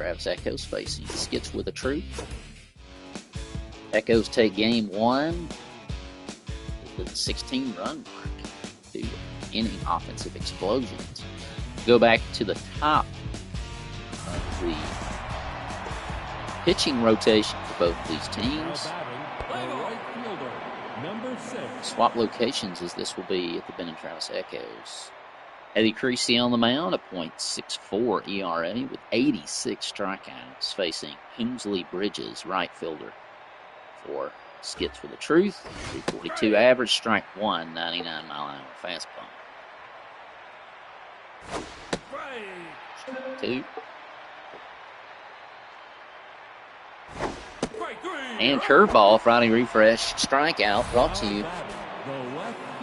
Travis Echoes facing Skits with the Truth. Echoes take game one with a 16-run mark to inning offensive explosions. Go back to the top of the pitching rotation for both these teams. Swap locations as this will be at the Ben and Travis Echoes. Eddie Creasy on the mound, a .64 ERA with 86 strikeouts, facing Kingsley Bridges, right fielder for Skits with the Truth. 342 average, strike one, 99 mile an hour fastball. Strike two. And curveball, Friday refresh, strikeout, brought to you.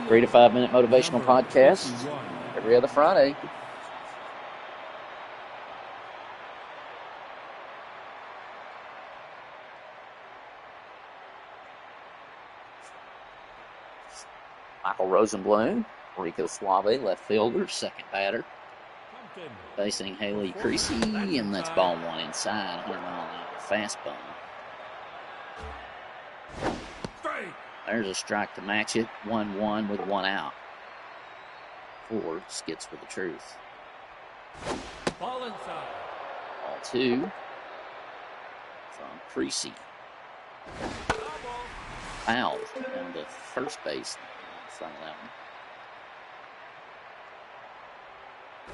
3 to 5 minute motivational podcast every other Friday. Michael Rosenblum, Rico Suave, left fielder, second batter. Facing Haley Creasy, and that's ball one inside, 100 mile an hour fastball. There's a strike to match it, 1-1 with one out for Skits with the Truth. Ball inside. Ball two from Creasy. Foul down to first base in front of that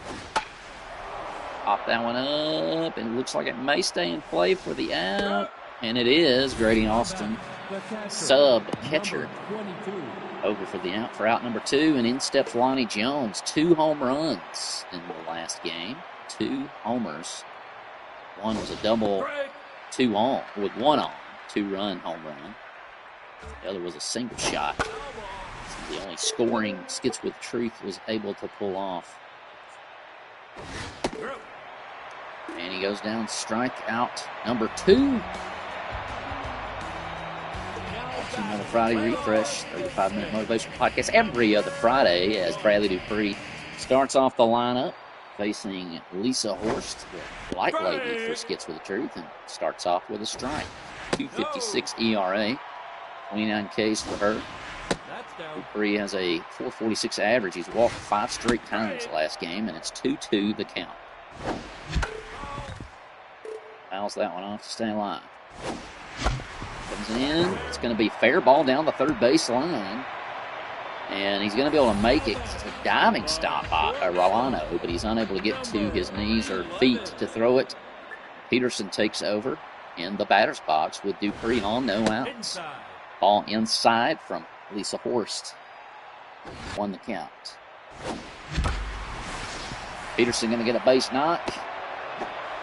one. Pop that one up, and it looks like it may stay in play for the out. And it is. Grady Austin, sub catcher, over for the out for out number two. And in steps Lonnie Jones. 2 home runs in the last game. 2 homers. One was a double, 2 on, with 1 on. 2-run home run. The other was a single shot. The only scoring Skits with Truth was able to pull off. And he goes down, strikeout number 2. Another Friday refresh, 35-minute motivational podcast every other Friday as Bradley Dupree starts off the lineup facing Lisa Horst, the light lady for Skits with the Truth, and starts off with a strike. 2.56 ERA, 29 Ks for her. Dupree has a 4.46 average. He's walked 5 straight times last game, and it's 2-2 the count. Fouls that one off to stay alive. Comes in. It's going to be fair ball down the third base line. And he's going to be able to make it. It's a diving stop by Rolano, but he's unable to get to his knees or feet to throw it. Peterson takes over in the batter's box with Dupree on, no outs. Ball inside from Lisa Horst. 1 the count. Peterson going to get a base knock.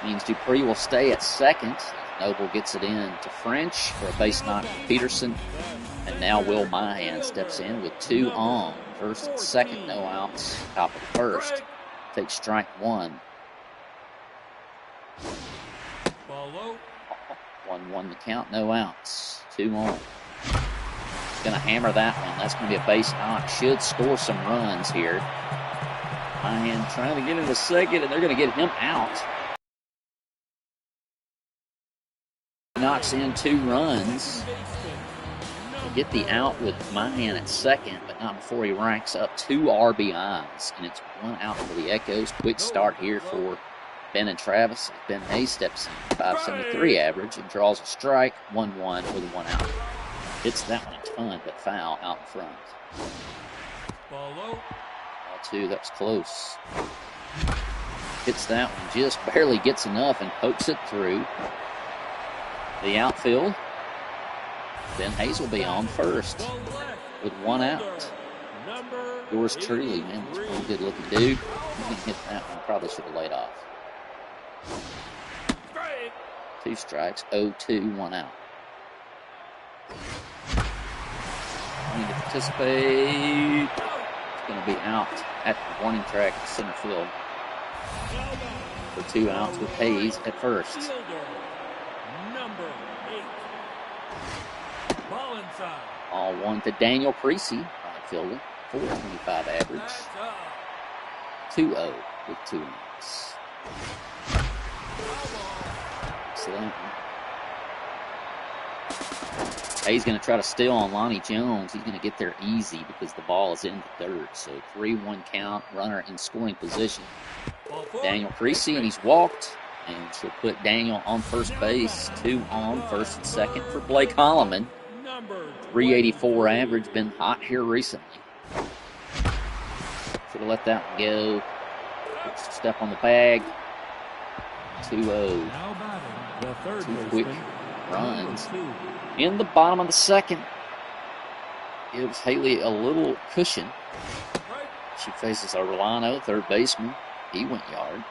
Means Dupree will stay at second. Noble gets it in to French for a base knock from Peterson. And now Will Mahan steps in with 2 on. First and second, no outs. Top of the first. Takes strike 1. 1-1 the count, no outs. 2 on. Going to hammer that one. That's going to be a base knock. Should score some runs here. Mahan trying to get into second, and they're going to get him out. Knocks in 2 runs. He'll get the out with Mahan at second, but not before he racks up 2 RBIs. And it's 1 out for the Echoes. Quick start here for Ben and Travis. Ben Hayes steps in, 5.73 average, and draws a strike, 1-1 with 1 out. Hits that one a ton, but foul out in front. Ball 2, that was close. Hits that one, just barely gets enough and pokes it through the outfield. Ben Hayes will be on first with 1 out. Yours truly, man, was a pretty good looking dude. He didn't hit that one, probably should have laid off. 2 strikes, 0-2, 1 out. Need to participate. It's going to be out at the warning track at center field for 2 outs with Hayes at first. All 1 to Daniel Creasy, right fielder, 4.25 average. 2-0 with 2 outs. strikes to that one. He's going to try to steal on Lonnie Jones. He's going to get there easy because the ball is in the third. So 3-1 count, runner in scoring position. Daniel Creasy, and he's walked. And she'll put Daniel on first base. 2 on, first and second for Blake Holloman. 384 average, been hot here recently. Should have let that one go. Step on the bag. 2-0. 2 quick runs. In the bottom of the second, gives Haley a little cushion. She faces Orlano, third baseman. He went yard.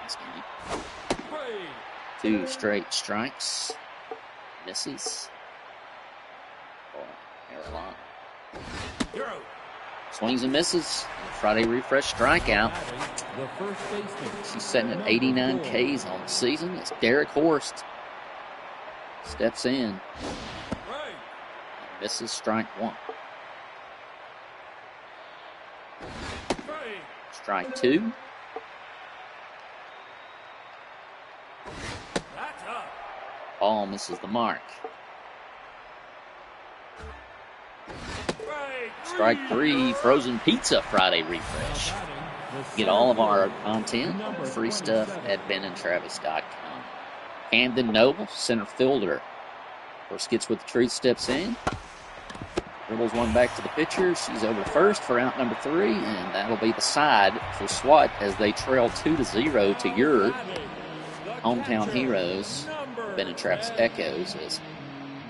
Nice game. 2 straight strikes. Misses. Carolina. Swings and misses. Friday refresh strikeout. She's setting at 89 Ks on the season. It's Derek Horst. Steps in. Misses strike 1. Strike 2. Ball misses the mark. Strike 3, Frozen Pizza Friday refresh. Get all of our content, free stuff at benandtravis.com. Camden Noble, center fielder. For Skits with the Truth, steps in. Dribbles one back to the pitcher. She's over first for out number 3, and that'll be the side for Swat as they trail 2-0 to your hometown heroes, Ben and Travis Echoes, as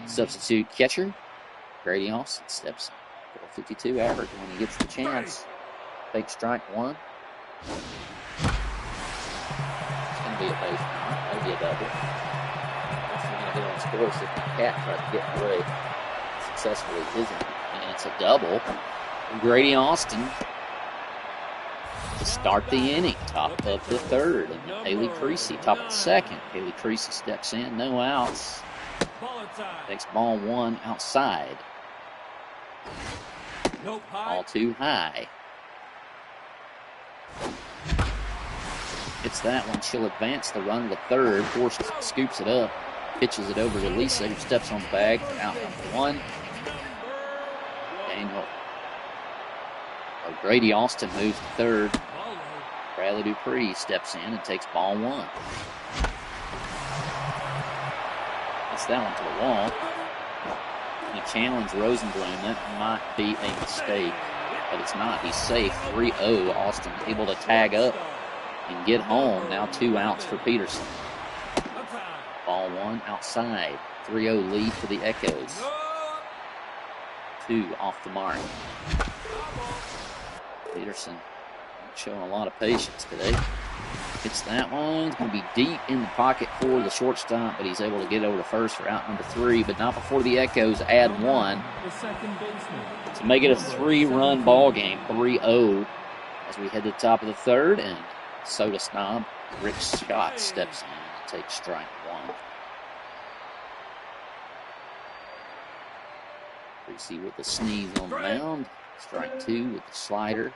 substitute catcher Grady Austin steps in. 452 average when he gets the chance. Take strike 1. It's going to be a base runner, maybe a double. What's he going to do on scores if the cat tries to get away? Successfully isn't. And it's a double. Grady Austin to start the inning, top of the third. And Haley Creasy, top of the second. Haley Creasy steps in, no outs. Takes ball 1 outside. Ball 2 high. It's that one. She'll advance the run to third. Horst scoops it up. Pitches it over to Lisa, who steps on the bag for out number 1. Grady Austin moves to third. Bradley Dupree steps in and takes ball 1. That's that one to the wall. He challenged Rosenblum. That might be a mistake, but it's not. He's safe. 3-0. Austin able to tag up and get home. Now 2 outs for Peterson. Ball 1 outside. 3-0 lead for the Echoes. 2 off the mark. Peterson showing a lot of patience today. It's that one. It's going to be deep in the pocket for the shortstop, but he's able to get over to first for out number 3, but not before the Echoes add 1 to make it a 3-run ball game. 3-0 as we head to the top of the third, and Soda Snob Rick Scott steps in and takes strike 1. Creasy with the sneeze on the mound. Strike 2 with the slider.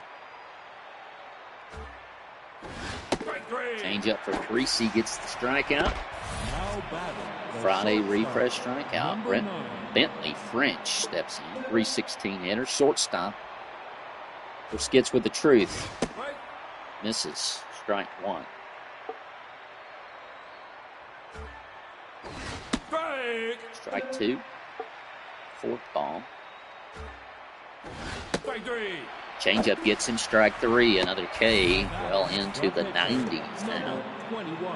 Change up for Creasy, gets the strikeout. Friday refresh strikeout. Bentley French steps in. 316 hitter, shortstop. For Skits with the Truth. Misses. Strike 1. Strike 2. 4th ball. Changeup gets him. Strike 3. Another K. Well into the 90s now.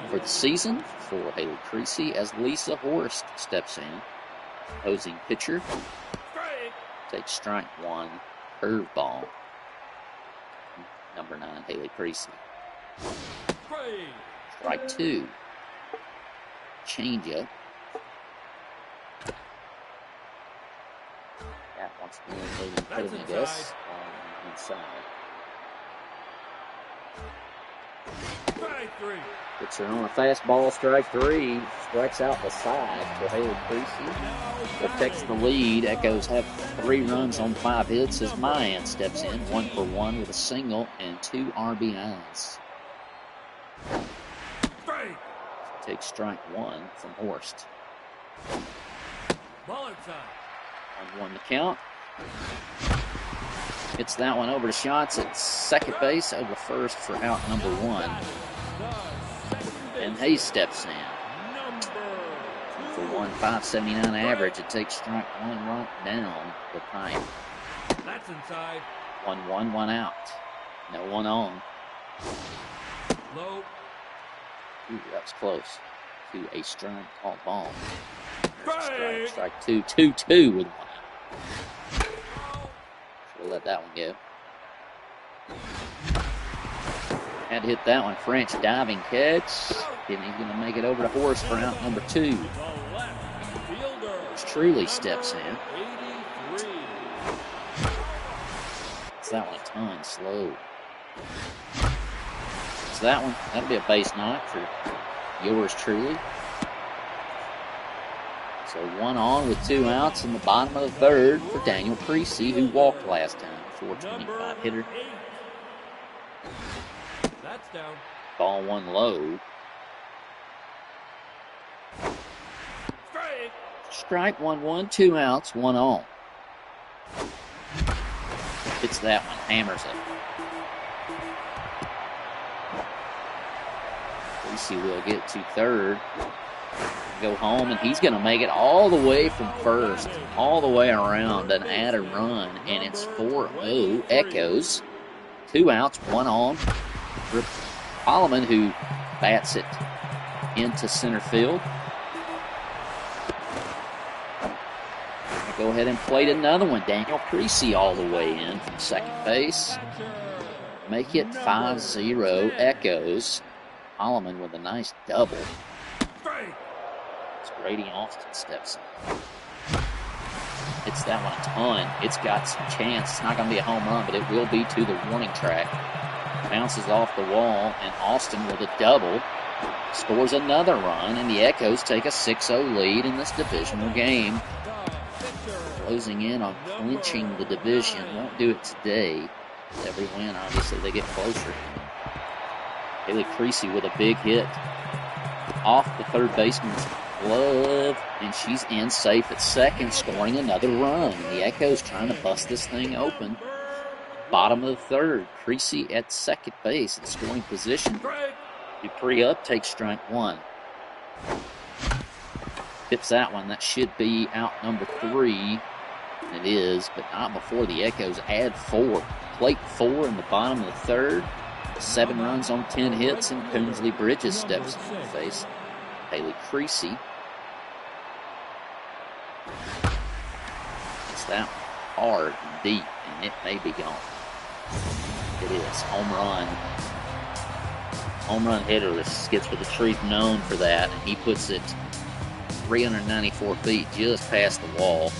For the season, for Haley Creasy, as Lisa Horst steps in. Opposing pitcher. Takes strike 1. Curveball. Number 9, Haley Creasy. Strike 2. Changeup. That wants to move and put him, I guess, inside. Puts her on a fastball, strike 3. Strikes out the side for Haley Creasy. Protects the lead. Echoes have 3 runs on 5 hits as Mayan steps in, 1 for 1 with a single and 2 RBIs. takes strike one from Horst. Ball inside. 1-1 the count. Gets that one over to Shots at second base, over first for out number one. And Hayes steps in. For 1.579 average, it takes strike one right down the pipe. That's inside. 1-1, one out. No one on. Low. Ooh, that was close. To a strike called ball. Strike. Strike two. 2-2 with one out. Should have let that one go. Had to hit that one. French diving catch. And he's going to make it over to Horst for out number two. Truly steps in. It's that one a ton slow. It's that one. That'll be a base knock for yours truly. So one on with 2 outs in the bottom of the third for Daniel Creasy, who walked last time. 425 hitter. That's down. Ball one low. Strike 1-1, 2 outs, 1 on. Hits that one, hammers it. Creasy will get to third. Go home, and he's going to make it all the way from first, all the way around, and add a run, and it's 4-0. Echoes. 2 outs, 1 on. For Holloman, who bats it into center field. Go ahead and plate another one. Daniel Creasy all the way in from second base. Make it 5-0 Echoes. Holloman with a nice double. As Grady Austin steps in. Hits that one a ton. It's got some chance. It's not going to be a home run, but it will be to the warning track. Bounces off the wall, and Austin with a double scores another run, and the Echoes take a 6-0 lead in this divisional game. Closing in on clinching the division. Won't do it today. With every win, obviously, they get closer. Haley Creasy with a big hit off the third baseman's glove, and she's in safe at second, scoring another run. The Echoes trying to bust this thing open. Bottom of the third, Creasy at second base in scoring position. Dupree up, takes strike one. Hits that one. That should be out number 3. It is, but not before the Echoes add 4. Plate 4 in the bottom of the third. 7 runs on 10 hits, and Coonsley Bridges steps in the face. Haley Creasy. It's that one hard and deep, and it may be gone. It is. Home run. Home run hitter. Skits with the Treat known for that, and he puts it 394 feet just past the wall.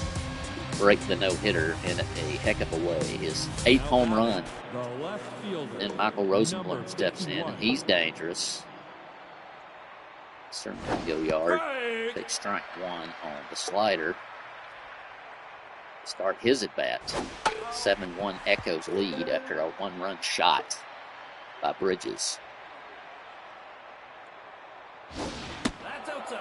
Break the no-hitter in a heck of a way. His 8th home run. Then Michael Rosenblum steps in, and he's dangerous. Certainly can go yard. Takes strike one on the slider. Start his at-bat. 7-1 Echoes lead after a 1-run shot by Bridges. That's outside.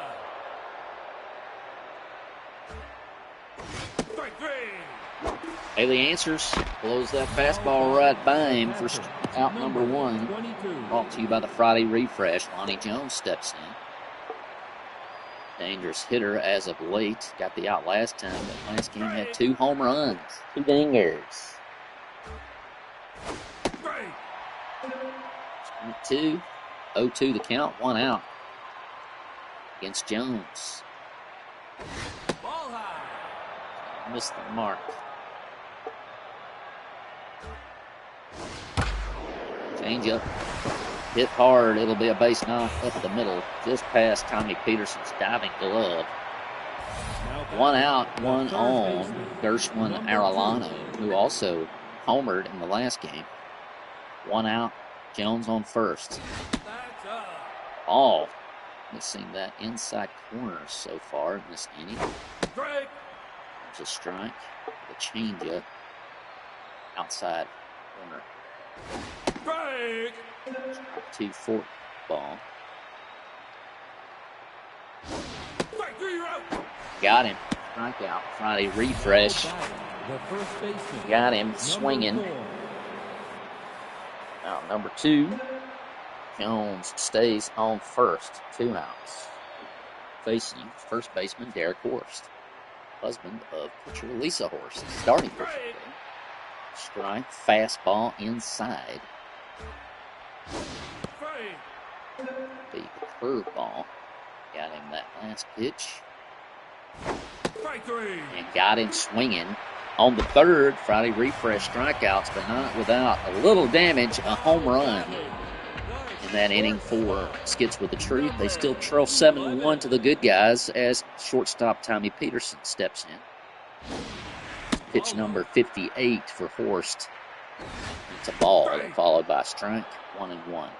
Haley answers, blows that fastball right by him for out number 1. Brought to you by the Friday Refresh. Lonnie Jones steps in. Dangerous hitter as of late. Got the out last time, but last game had 2 home runs. 2 dingers. 2, 0-2 the count, 1 out against Jones. Ball high. Missed the mark. Change up. Hit hard. It'll be a base knock up the middle, just past Tommy Peterson's diving glove. 1 out, 1 on. Gershwin Arellano, who also homered in the last game. 1 out. Jones on first. Ball. Missing that inside corner so far in this inning. It's a strike. The changeup. Outside corner. 2-4 ball. Strike 3, you're out. Got him. Strikeout. Friday refresh. The first baseman. Got him swinging. Number 4. Out number 2. Jones stays on first. 2 outs. Facing first baseman Derek Horst, husband of pitcher Lisa Horst. Starting pitcher today. Strike, fastball inside. The curveball. Got him that last pitch. Strike 3. And got him swinging. On the 3rd, Friday refresh strikeouts, but not without a little damage, a home run in that inning for Skits with the Truth. They still trail 7-1 to the good guys as shortstop Tommy Peterson steps in. Pitch number 58 for Horst. It's a ball, followed by a strike, 1-1.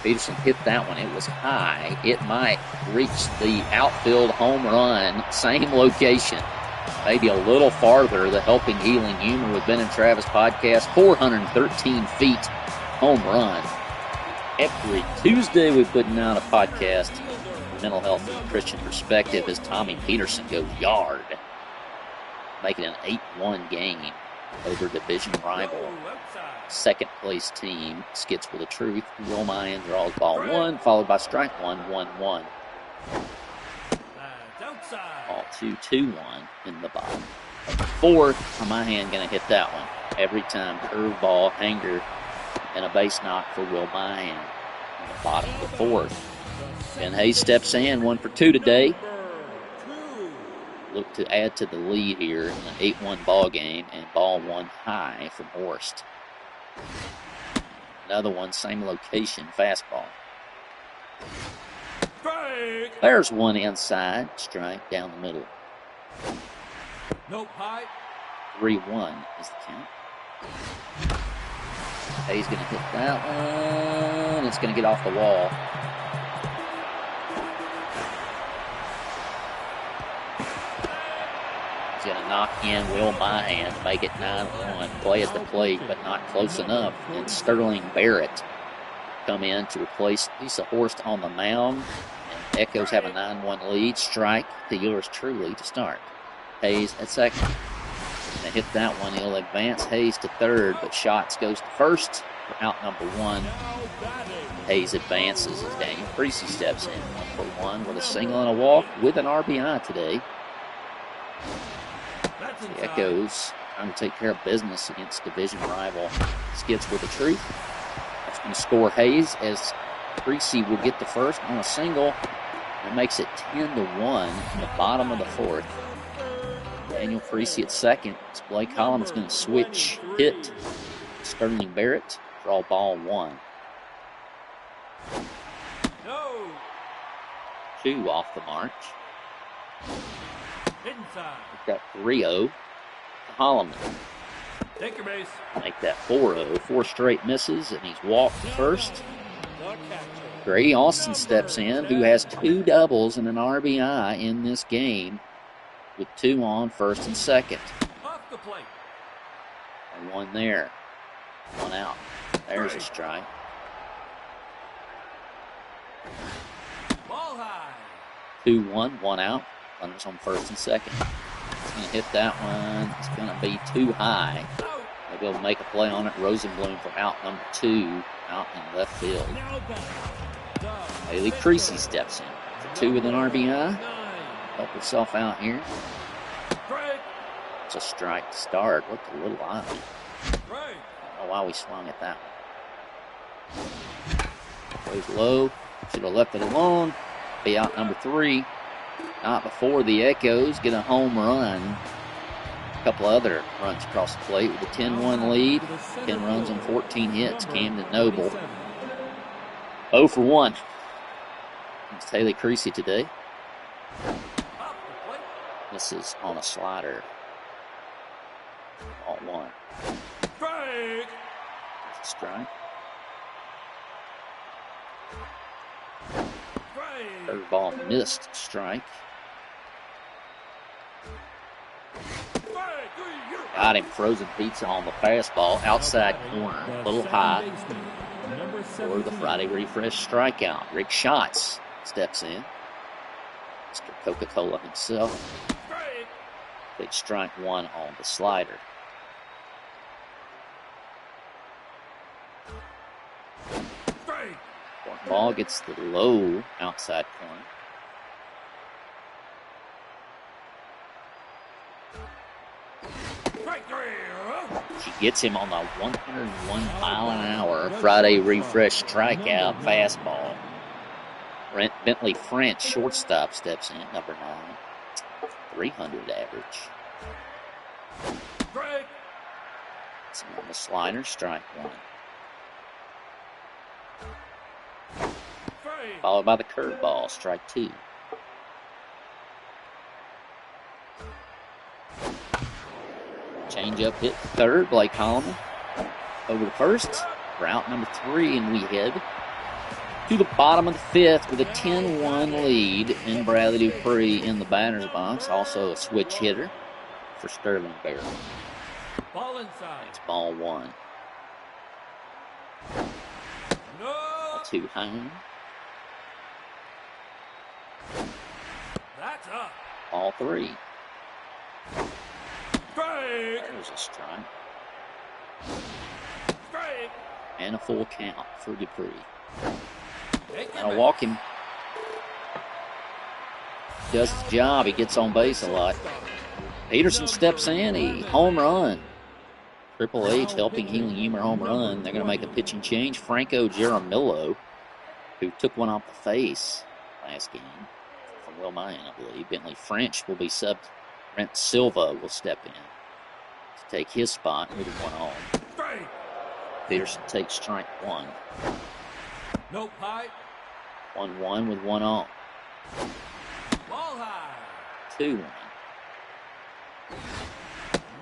Peterson hit that one. It was high. It might reach the outfield home run, same location. Maybe a little farther. The Helping Healing Humor with Ben and Travis podcast, 413 feet home run. Every Tuesday we're putting out a podcast, mental health and Christian perspective, as Tommy Peterson goes yard, making an 8-1 game over division rival second place team, Skits with the Truth. Will Mayan draws ball 1, followed by strike 1, 1-1. Ball 2, 2-1 in the bottom. 4th, my hand gonna hit that one. Every time, curveball, hanger, and a base knock for Will Mayan in the bottom of the 4th. Ben Hayes steps in, 1 for 2 today. Look to add to the lead here in an 8-1 ball game, and ball 1 high from Horst. Another one, same location, fastball. There's one inside, strike down the middle. Nope, high. 3-1 is the count. Hayes going to hit that one. It's going to get off the wall. He's going to knock in Will Mahan to make it 9-1. Play at the plate, but not close enough. And Sterling Barrett come in to replace Lisa Horst on the mound. And Echoes have a 9-1 lead. Strike to yours truly to start. Hayes at second. And hit that one. He'll advance Hayes to third, but Schatz goes to first for out number 1. Hayes advances as Daniel Creasy steps in 1 for 1 with a single and a walk with an RBI today. The Echoes trying to take care of business against division rival Skits with the Truth. That's going to score Hayes as Creasy will get the first on a single. It makes it 10-1 in the bottom of the 4th. Daniel Creasy at second. It's Blake Holland is going to switch hit. Sterling Barrett, draw ball 1. No. 2 off the march. Inside. We've got 3-0 to Holloman. Take your base. Make that 4-0. 4 straight misses, and he's walked to first. Grady Austin steps in, who has 2 doubles and an RBI in this game, with 2 on first and second. Off the plate. And 1 there. 1 out. There's a strike. Ball high. 2-1, 1 out. Runners on first and second. He's going to hit that one. It's going to be too high. They'll be able to make a play on it. Rosenblum for out number 2, out in left field. Haley Creasy steps in for 2 with an RBI. Help herself out here. It's a strike to start. Looked a little odd. I don't know why we swung at that one. Goes low. Should have left it alone. Be out number 3. Not before the Echoes get a home run. A couple other runs across the plate with a 10-1 lead. 10 runs on 14 hits. Camden Noble 0 for 1. It's Haley Creasy today. This is on a slider. Ball 1. Strike. Third ball missed. Strike. Got him. Frozen pizza on the fastball. Outside corner. A little high. For the Friday refresh strikeout. Rick Schatz steps in. Mr. Coca-Cola himself. Big strike one on the slider. Ball gets the low outside corner. She gets him on the 101 mile an hour Friday refresh strikeout fastball. Bentley French, shortstop, steps in, number 9. 300 average. It's on the slider, strike one. Followed by the curveball, strike two. Change up hit third, Blake Holloman. Over to first, route number 3, and we head to the bottom of the 5th with a 10-1 lead in Bradley Dupree in the batter's box. Also a switch hitter for Sterling Bear. Ball inside. It's ball 1. No. Ball 2 home. That's up. Ball 3. Strike. There's a strike. Strike. And a full count for Dupree. Take That'll walk him. Does his job. He gets on base a lot. Peterson steps in. He home run. Triple H helping Healing Humor home run. They're going to make a pitching change. Franco Jaramillo, who took one off the face last game from Will Mayan, I believe. Bentley French will be subbed. Brent Silva will step in to take his spot with one on. Peterson takes strike one. Nope, high. 1-1 with one on. Ball high. 2-1.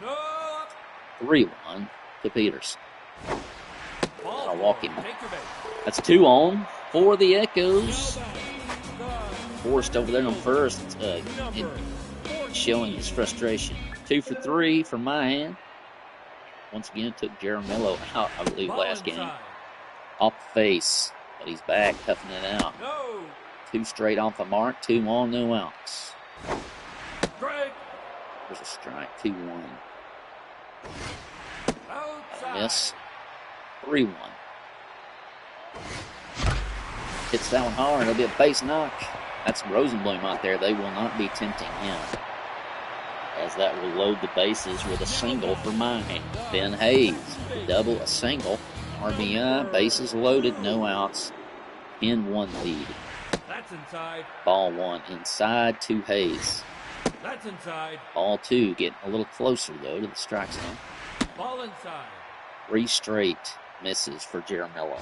No. 3-1 to Peterson. Ball I'll walk him. Take your base. That's 2 on for the Echoes. Forced over there on first, showing his frustration. 2 for 3 from Mahan. Once again, took Jaramillo out, I believe, last game. Off the face, but he's back, toughing it out. No. 2 straight off the mark, 2 on, no outs. Strike. There's a strike, 2-1. Outside. Miss. 3-1. Hits that one hard. It'll be a base knock. That's Rosenblum out there. They will not be tempting him, as that will load the bases with a single for Mahan. Ben Hayes, double, a single. RBI, bases loaded, no outs. 10-1 lead. That's inside. Ball 1 inside to Hayes. That's inside. Ball 2 getting a little closer, though, to the strike zone. Ball inside. 3 straight misses for Jaramillo.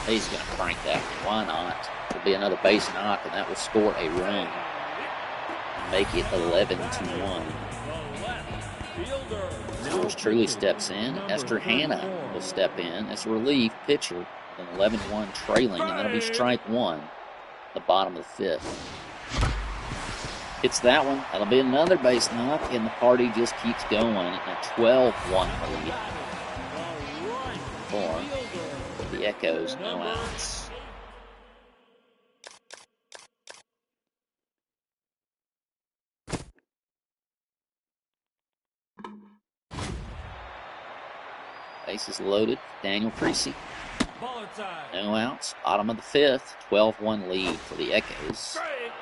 Hayes going to crank that one. Why not? It'll be another base knock, and that will score a run. Make it 11-1. Yours truly steps in. Esther Hanna will step in as a relief pitcher with an 11-1 trailing, and that'll be strike one, the bottom of the 5th. Hits that one. That'll be another base knock, and the party just keeps going. A 12-1 lead for the Echoes, no outs. Bases loaded. Daniel Creasy. Ball inside. No outs. Bottom of the 5th. 12-1 lead for the Echoes. Strike.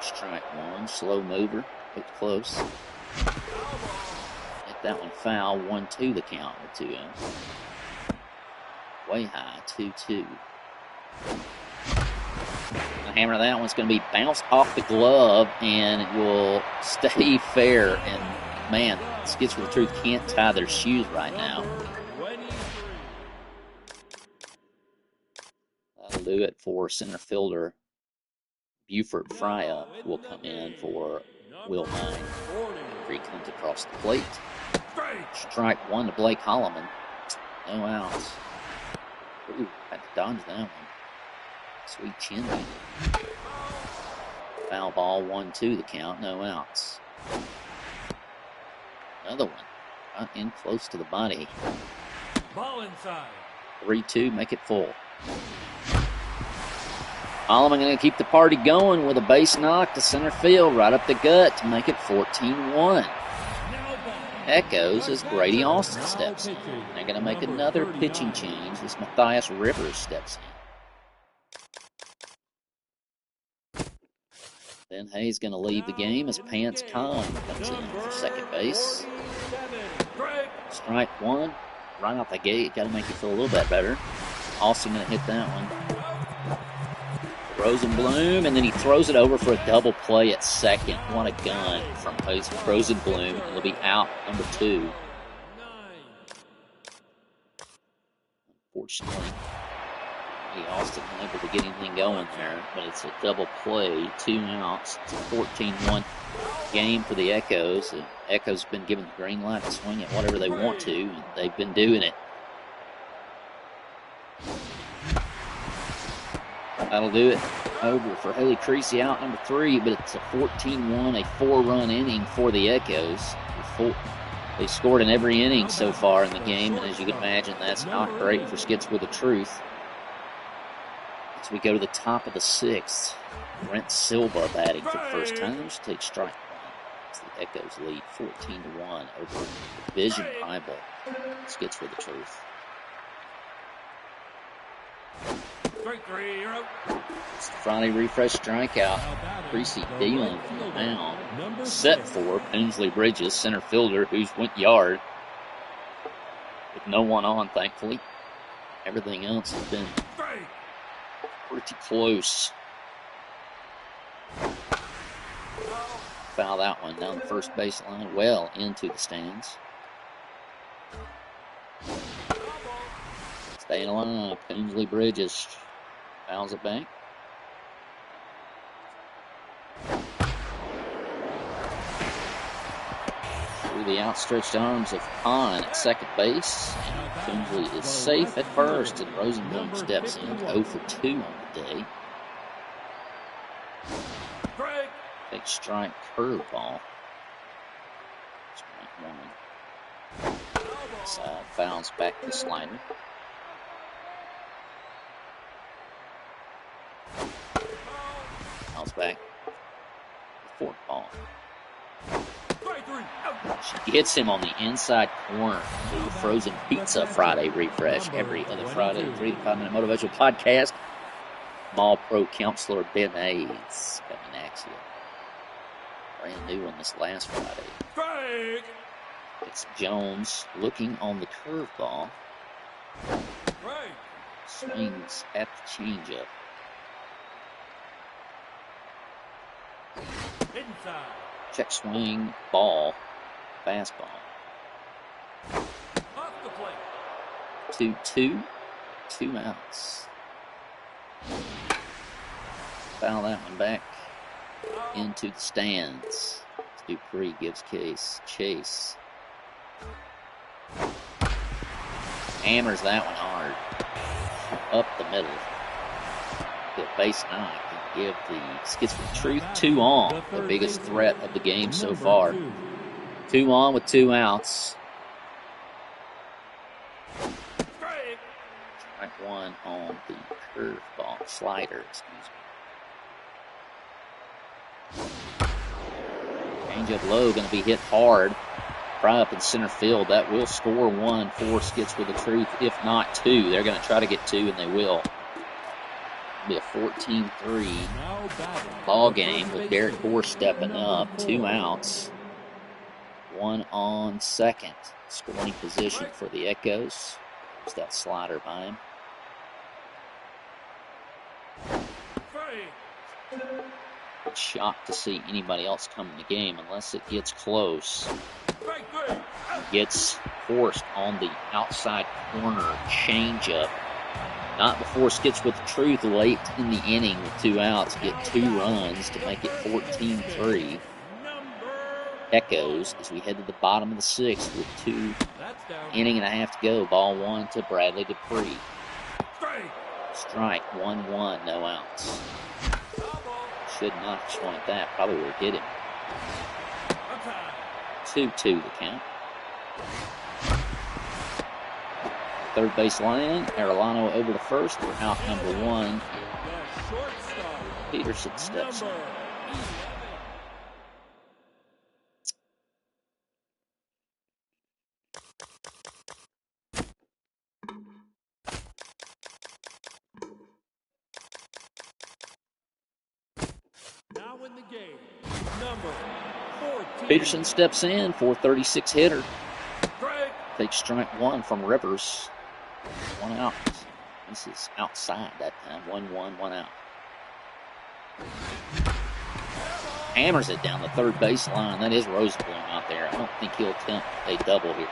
Strike one. Slow mover. Looked close. Hit that one foul. 1-2 the count with 2 outs. Way high. 2-2. The hammer of that one's going to be bounced off the glove, and it will stay fair. And man, Skits with the Truth can't tie their shoes right now. That'll do it for center fielder. Buford Frya will come in for Will Mine. He comes across the plate. Strike one to Blake Holloman. No outs. Ooh, had to dodge that one. Sweet chin. Foul ball, 1-2 the count, no outs. Another one. Right in close to the body. Ball inside. 3-2, make it full. Alleman going to keep the party going with a base knock to center field, right up the gut to make it 14-1. Echoes as Grady Austin steps in. They're going to make another pitching change as Matthias Rivers steps in. Then Hayes going to leave the game as Pants Khan comes in for second base. Strike one, right out the gate. Got to make you feel a little bit better. Austin going to hit that one. Rosenblum, and then he throws it over for a double play at second. What a gun from Rosenblum. It'll be out, number 2. Unfortunately, Austin unable to get anything going there, but it's a double play, 2 outs. It's a 14-1 game for the Echoes. The Echoes have been given the green light to swing at whatever they want to, and they've been doing it. That'll do it. Over for Haley Creasy, out number 3, but it's a 14-1, a 4-run inning for the Echoes. They scored in every inning so far in the game, and as you can imagine, that's not great for Skits with the Truth. As we go to the top of the 6th, Brent Silva batting for the first time. She takes strike 1 as the Echoes lead 14-1 over the division rival Skits with the Truth. It's the Friday refresh strikeout. Creasy dealing from the mound. Set for Pinsley Bridges, center fielder, who's went yard. With no one on, thankfully. Everything else has been pretty close. Foul that one down the first baseline, well into the stands. Staying alive, Pinsley Bridges fouls it back. Through the outstretched arms of Hahn at second base. And Pinsley is safe at first, and Rosenblum steps in 0 for 2 on the day. Takes strike, curveball. Strike 1. Side fouls back the slider. Fouls back. Fourth ball. She hits him on the inside corner. The Frozen Pizza Friday refresh every other Friday. 3 to 5 minute motivational podcast. Mall Pro counselor Ben Hayes coming at you. Brand new one this last Friday. It's Jones looking on the curveball. Swings at the changeup. Inside. Check swing, ball, fastball. Off the plate. 2-2, 2 outs. Foul that one back into the stands. Dupree gives chase. Hammers that one hard. Up the middle. The base knock and give the Skits with the Truth 2 on. The biggest threat of the game so far. 2 on with 2 outs. Strike 1 on the curveball slider, Change up low, going to be hit hard. Right up in center field. That will score 1 for Skits with the Truth, if not 2. They're going to try to get 2, and they will. It'll be a 14-3 ball game with Derek Gore stepping up. 2 outs. 1 on second. Scoring position for the Echoes. There's that slider by him. Shocked to see anybody else come in the game unless it gets close. Gets forced on the outside corner changeup. Not before Skits with the Truth late in the inning with 2 outs. Get 2 runs to make it 14-3. Echoes as we head to the bottom of the 6th with 2 inning and a half to go. Ball 1 to Bradley Dupree. Strike 1-1, no outs. Should not have swung at that. Probably would have hit him. 2-2 the count. Third base line. Arellano over to first. We're out number 1. Peterson steps in. Now in the game, number 14. Peterson steps in, 436 hitter. Strike. Takes strike one from Rivers. 1 out. This is outside that time. 1-1, 1 out. Hammers it down the third baseline. That is Rosenblum out there. I don't think he'll attempt a double here.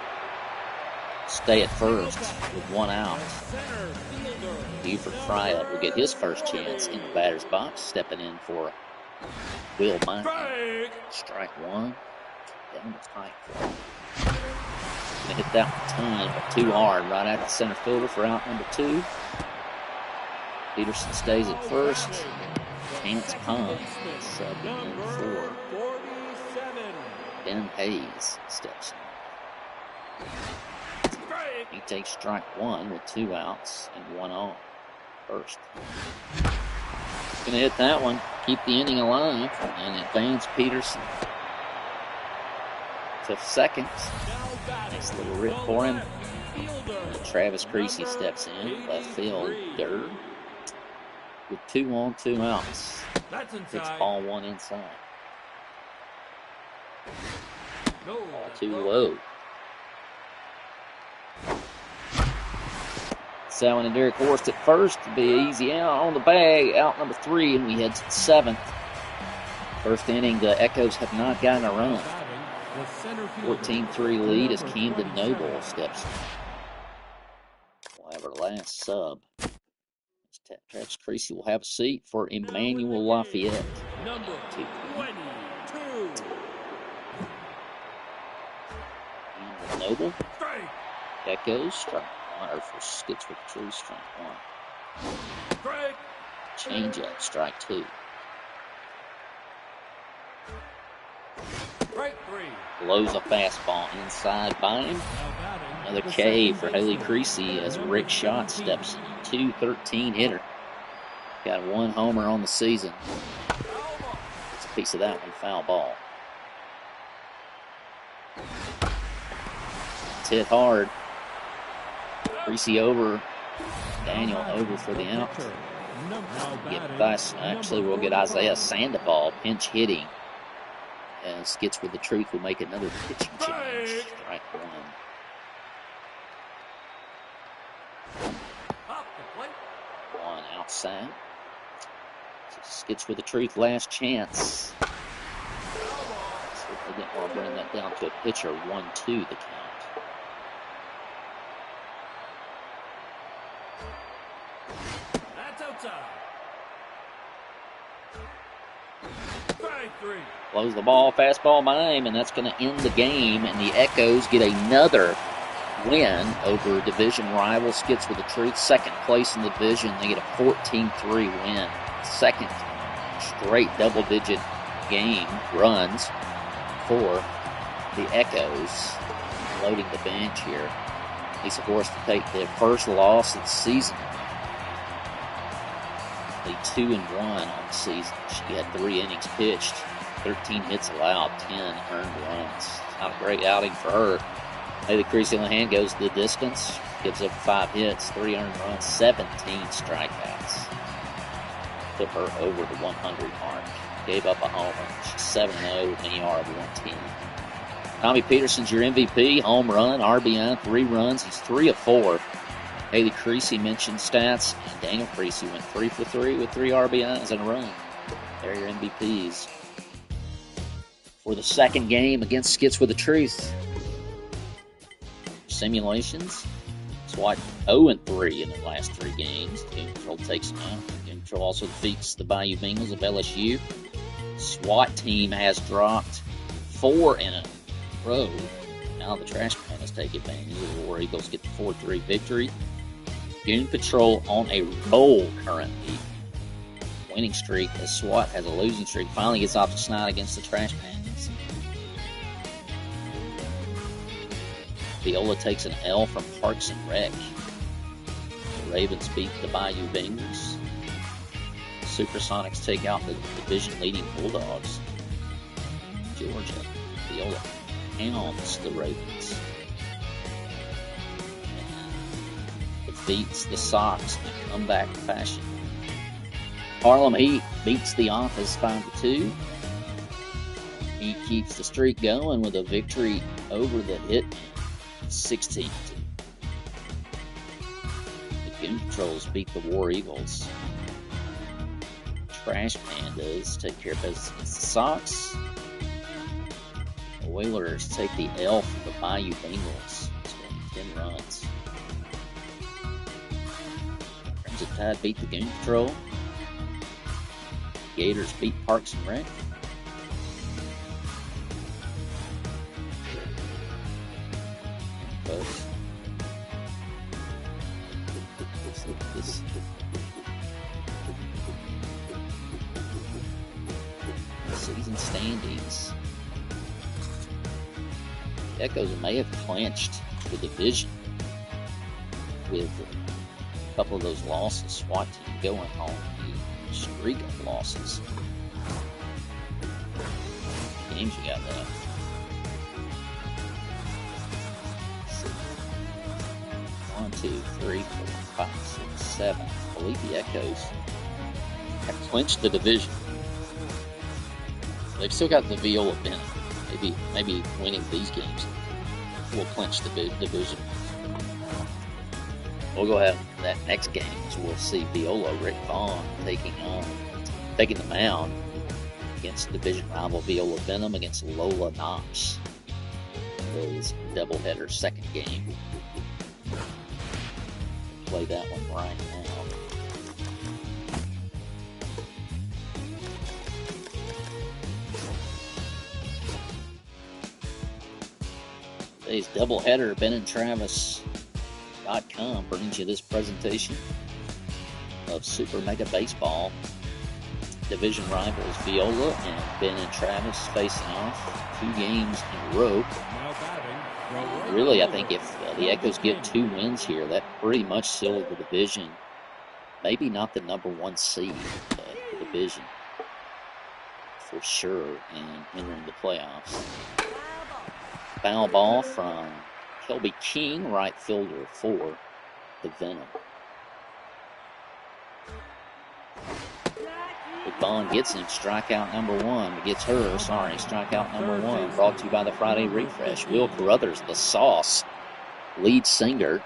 Stay at first with 1 out. Buford Fryatt will get his first chance in the batter's box, stepping in for Will Mine. Strike one. Down the pipe. Gonna hit that one ton, but too hard right at the center fielder for out number 2. Peterson stays at first. Chance Pond subbing in for Ben Hayes steps in. He takes strike one with 2 outs and 1 on. First. Gonna hit that one, keep the inning alive, and advance Peterson to second. Nice little rip for him. And Travis Creasy steps in, left fielder, with 2 on, 2 outs. That's inside. It's ball 1 inside. No. Ball 2 low. Salmon and Derek Horst at first to be easy out on the bag. Out number 3, and we head to the 7th. First inning, the Echoes have not gotten a run. 14-3 lead as Camden Noble steps in. We'll have our last sub. Travis Creasy will have a seat for Emmanuel Lafayette. Number 22. Camden Noble. Strike. Echoes, strike one, or for Skits with the Truth, strike 1. Strike. Changeup, strike 2. Strike 3. Blows a fastball inside by him. Another K for Haley Creasy as Rick Schott steps in. 213 hitter. Got 1 homer on the season. It's a piece of that one, foul ball. It's hit hard. Creasy over. Daniel over for the out. We'll get Isaiah Sandoval pinch hitting. As Skits with the Truth will make another pitching change. Strike 1. One outside. Skits with the Truth, last chance. So they didn't want to bring that down to a pitcher. 1-2 the count. That's outside. Strike 3. Blows the ball, fastball by him, and that's going to end the game. And the Echoes get another win over division rival Skits with the Truth. Second place in the division. They get a 14-3 win. Second straight double-digit game runs for the Echoes. Loading the bench here. He's forced to take their first loss of the season. Only 2-1 on the season. She had 3 innings pitched, 13 hits allowed, 10 earned runs. Not a great outing for her. Haley Creasy on the hand goes the distance, gives up 5 hits, 3 earned runs, 17 strikeouts. Took her over the 100 mark. Gave up a homer. She's 7-0 with an ER of 110. Tommy Peterson's your MVP. Home run, RBI, 3 runs. He's 3 of 4. Haley Creasy mentioned stats. And Daniel Creasy went 3 for 3 with 3 RBIs and a run. They're your MVPs. For the second game against Skits with the Truth. Simulations. Swat 0-3 in the last 3 games. Game Control takes them out. Game Control also defeats the Bayou Bengals of LSU. SWAT team has dropped 4 in a row. Now the Trash Pandas take advantage. The War Eagles get the 4-3 victory. Goon Patrol on a roll currently. Winning streak as SWAT has a losing streak. Finally gets off the snide against the Trash Pandas. Viola takes an L from Parks and Rec. The Ravens beat the Bayou Bengals. Supersonics take out the division-leading Bulldogs. Georgia, Viola pounds the Ravens. And defeats the Sox in comeback fashion. Harlem Heat beats the Office 5-2. He keeps the streak going with a victory over the Hit 16-2. The Goon Patrols beat the War Eagles. Trash Pandas take care of business against the Sox. The Whalers take the L from the Bayou Bengals, scoring 10 runs. Crimson Tide beat the Goon Patrol. Gators beat Parks and Rec. Folks, let's look at this. Season standings. The Echoes may have clinched the division with a couple of those losses. SWAT team going on the streak of losses. Games you got left. 1, 2, 3, 4, 5, 6, 7. I believe the Echoes have clinched the division. They've still got the Viola Venom. Maybe winning these games will clinch the division. We'll go ahead that next game as we'll see Viola Rick Vaughn taking the mound against division rival Viola Venom against Lola Knox. His doubleheader second game. Play that one right now. Today's doubleheader, BenandTravis.com brings you this presentation of Super Mega Baseball. Division rivals Viola and Ben and Travis facing off 2 games in a row. Really, I think if the Echoes get 2 wins here, that pretty much sealed the division. Maybe not the number 1 seed, but the division for sure and entering the playoffs. Foul ball from Kelby King, right fielder for the Venom. Vaughn gets him, strikeout number 1. Strikeout number 1. Brought to you by the Friday Refresh. Will Carruthers, the Sauce, lead singer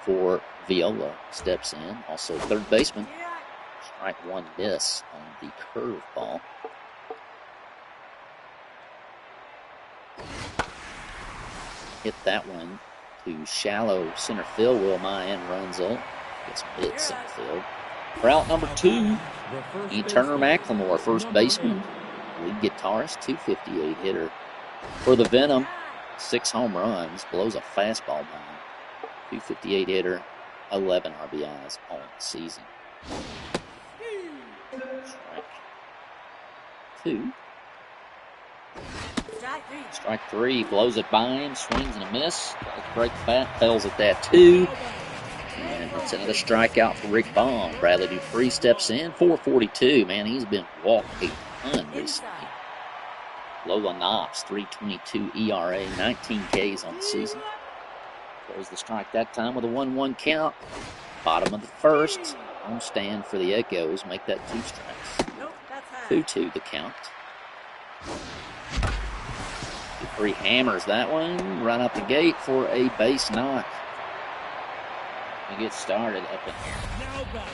for Viola, steps in. Also third baseman. Strike 1 miss on the curve ball. Hit that one to shallow center field. Will Mayan runs up. Gets hit center field. Route number 2. E. Turner McLemore, first baseman. Lead guitarist, 258 hitter. For the Venom, 6 home runs. Blows a fastball by 258 hitter, 11 RBIs on the season. Strike 2. Strike 3, blows it by him, swings and a miss. Break the bat, fails at that 2. And it's another strikeout for Rick Vaughn. Bradley Dupree steps in, 442. Man, he's been walked a ton recently. Lola Knox, 3.22 ERA, 19 Ks on the season. Throws the strike that time with a 1-1 count. Bottom of the first. Home stand for the Echoes. Make that 2 strikes. 2-2 the count. Dupree hammers that one right out the gate for a base knock. We get started up in here. Now back,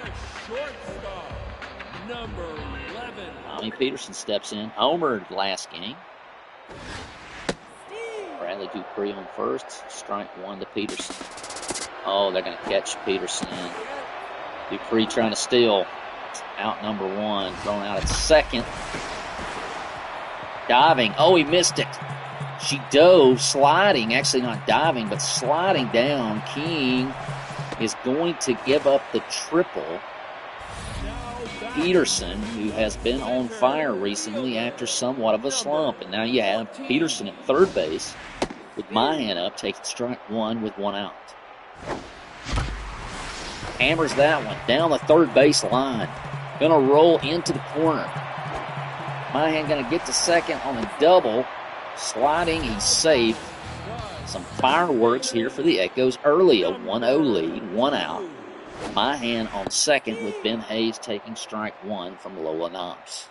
the shortstop, number 11. Tommy Peterson steps in. Homered last game. Bradley Dupree on first. Strike 1 to Peterson. Oh, they're going to catch Peterson. Dupree trying to steal. Out number 1. Thrown out at second. Diving. Oh, he missed it. She dove, sliding, actually not diving, but sliding down. King is going to give up the triple. Peterson, who has been on fire recently after somewhat of a slump. And now you have Peterson at third base with Mayan up, taking strike 1 with 1 out. Hammers that one down the third base line. Gonna roll into the corner. Mahan gonna get to second on a double. Sliding, he's safe. Some fireworks here for the Echoes early. A 1-0 lead, 1 out. Mahan on second with Ben Hayes taking strike one from Lola Knox.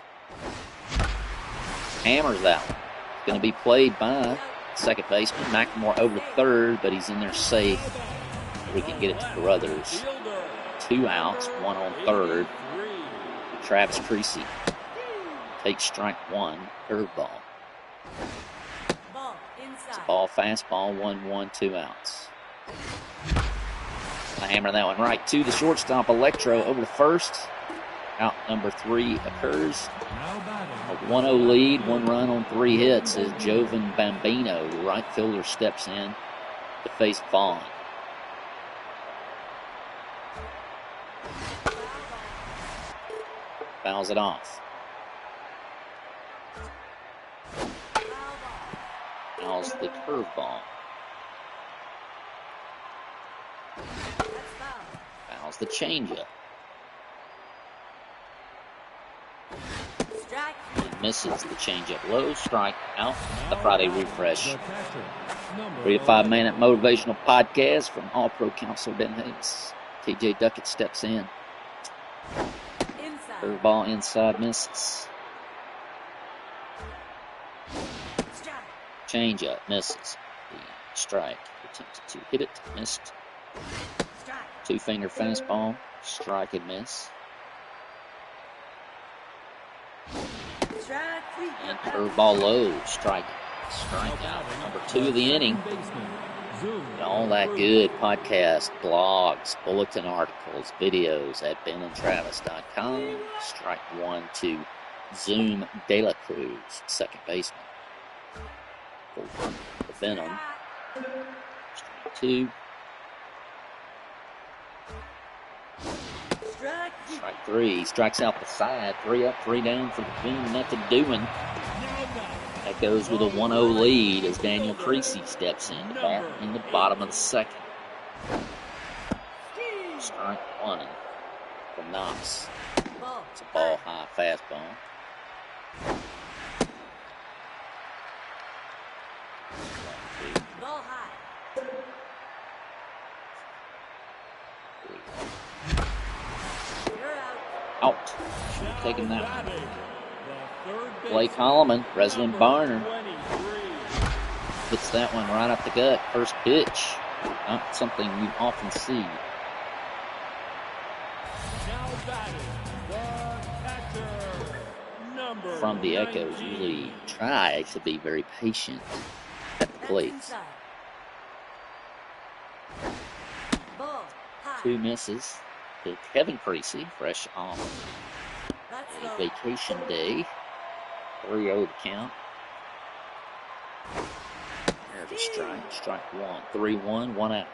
Hammers that one. Going to be played by second baseman. McLemore over to third, but he's in there safe. We can get it to Carruthers. 2 outs, 1 on third. Travis Creasy takes strike one, curveball. It's a ball, fastball, 1-1, 2 outs. I hammer that one right to the shortstop. Electro over to first. Out number 3 occurs. A 1-0 lead, 1 run on 3 hits as Jovan Bambino, the right fielder, steps in to face Vaughn. Fouls it off. Fouls the curveball. Fouls the changeup. He misses the changeup low. Strike out. The Friday refresh. 3 to 5 minute motivational podcast from All-Pro counselor Ben Hayes. TJ Duckett steps in. Curveball inside, misses. Changeup, misses. The strike. Attempted to hit it, missed. 2-finger fastball, strike and miss. And curveball low, strike out. Number 2 of the inning. And all that good podcast, blogs, bulletin articles, videos at benandtravis.com. Strike one to Zoom De La Cruz, second baseman. For Venom. Strike 2. Strike 3. He strikes out the side. 3 up, 3 down for the Venom. Nothing doing. That goes with a 1-0 lead as Daniel Creasy steps in to bat in the bottom of the second. Strike 1 from Knox. It's a ball high fastball. Ball high. Out. Should have taken that one. Blake Holloman, resident Barner, hits that one right up the gut. First pitch. Not something you often see. From the Echoes, usually try to be very patient at the plate. 2 misses to Kevin Creasy, fresh off a vacation day. 3-0 the count. There's a strike. Strike 1. 3-1, 1 out.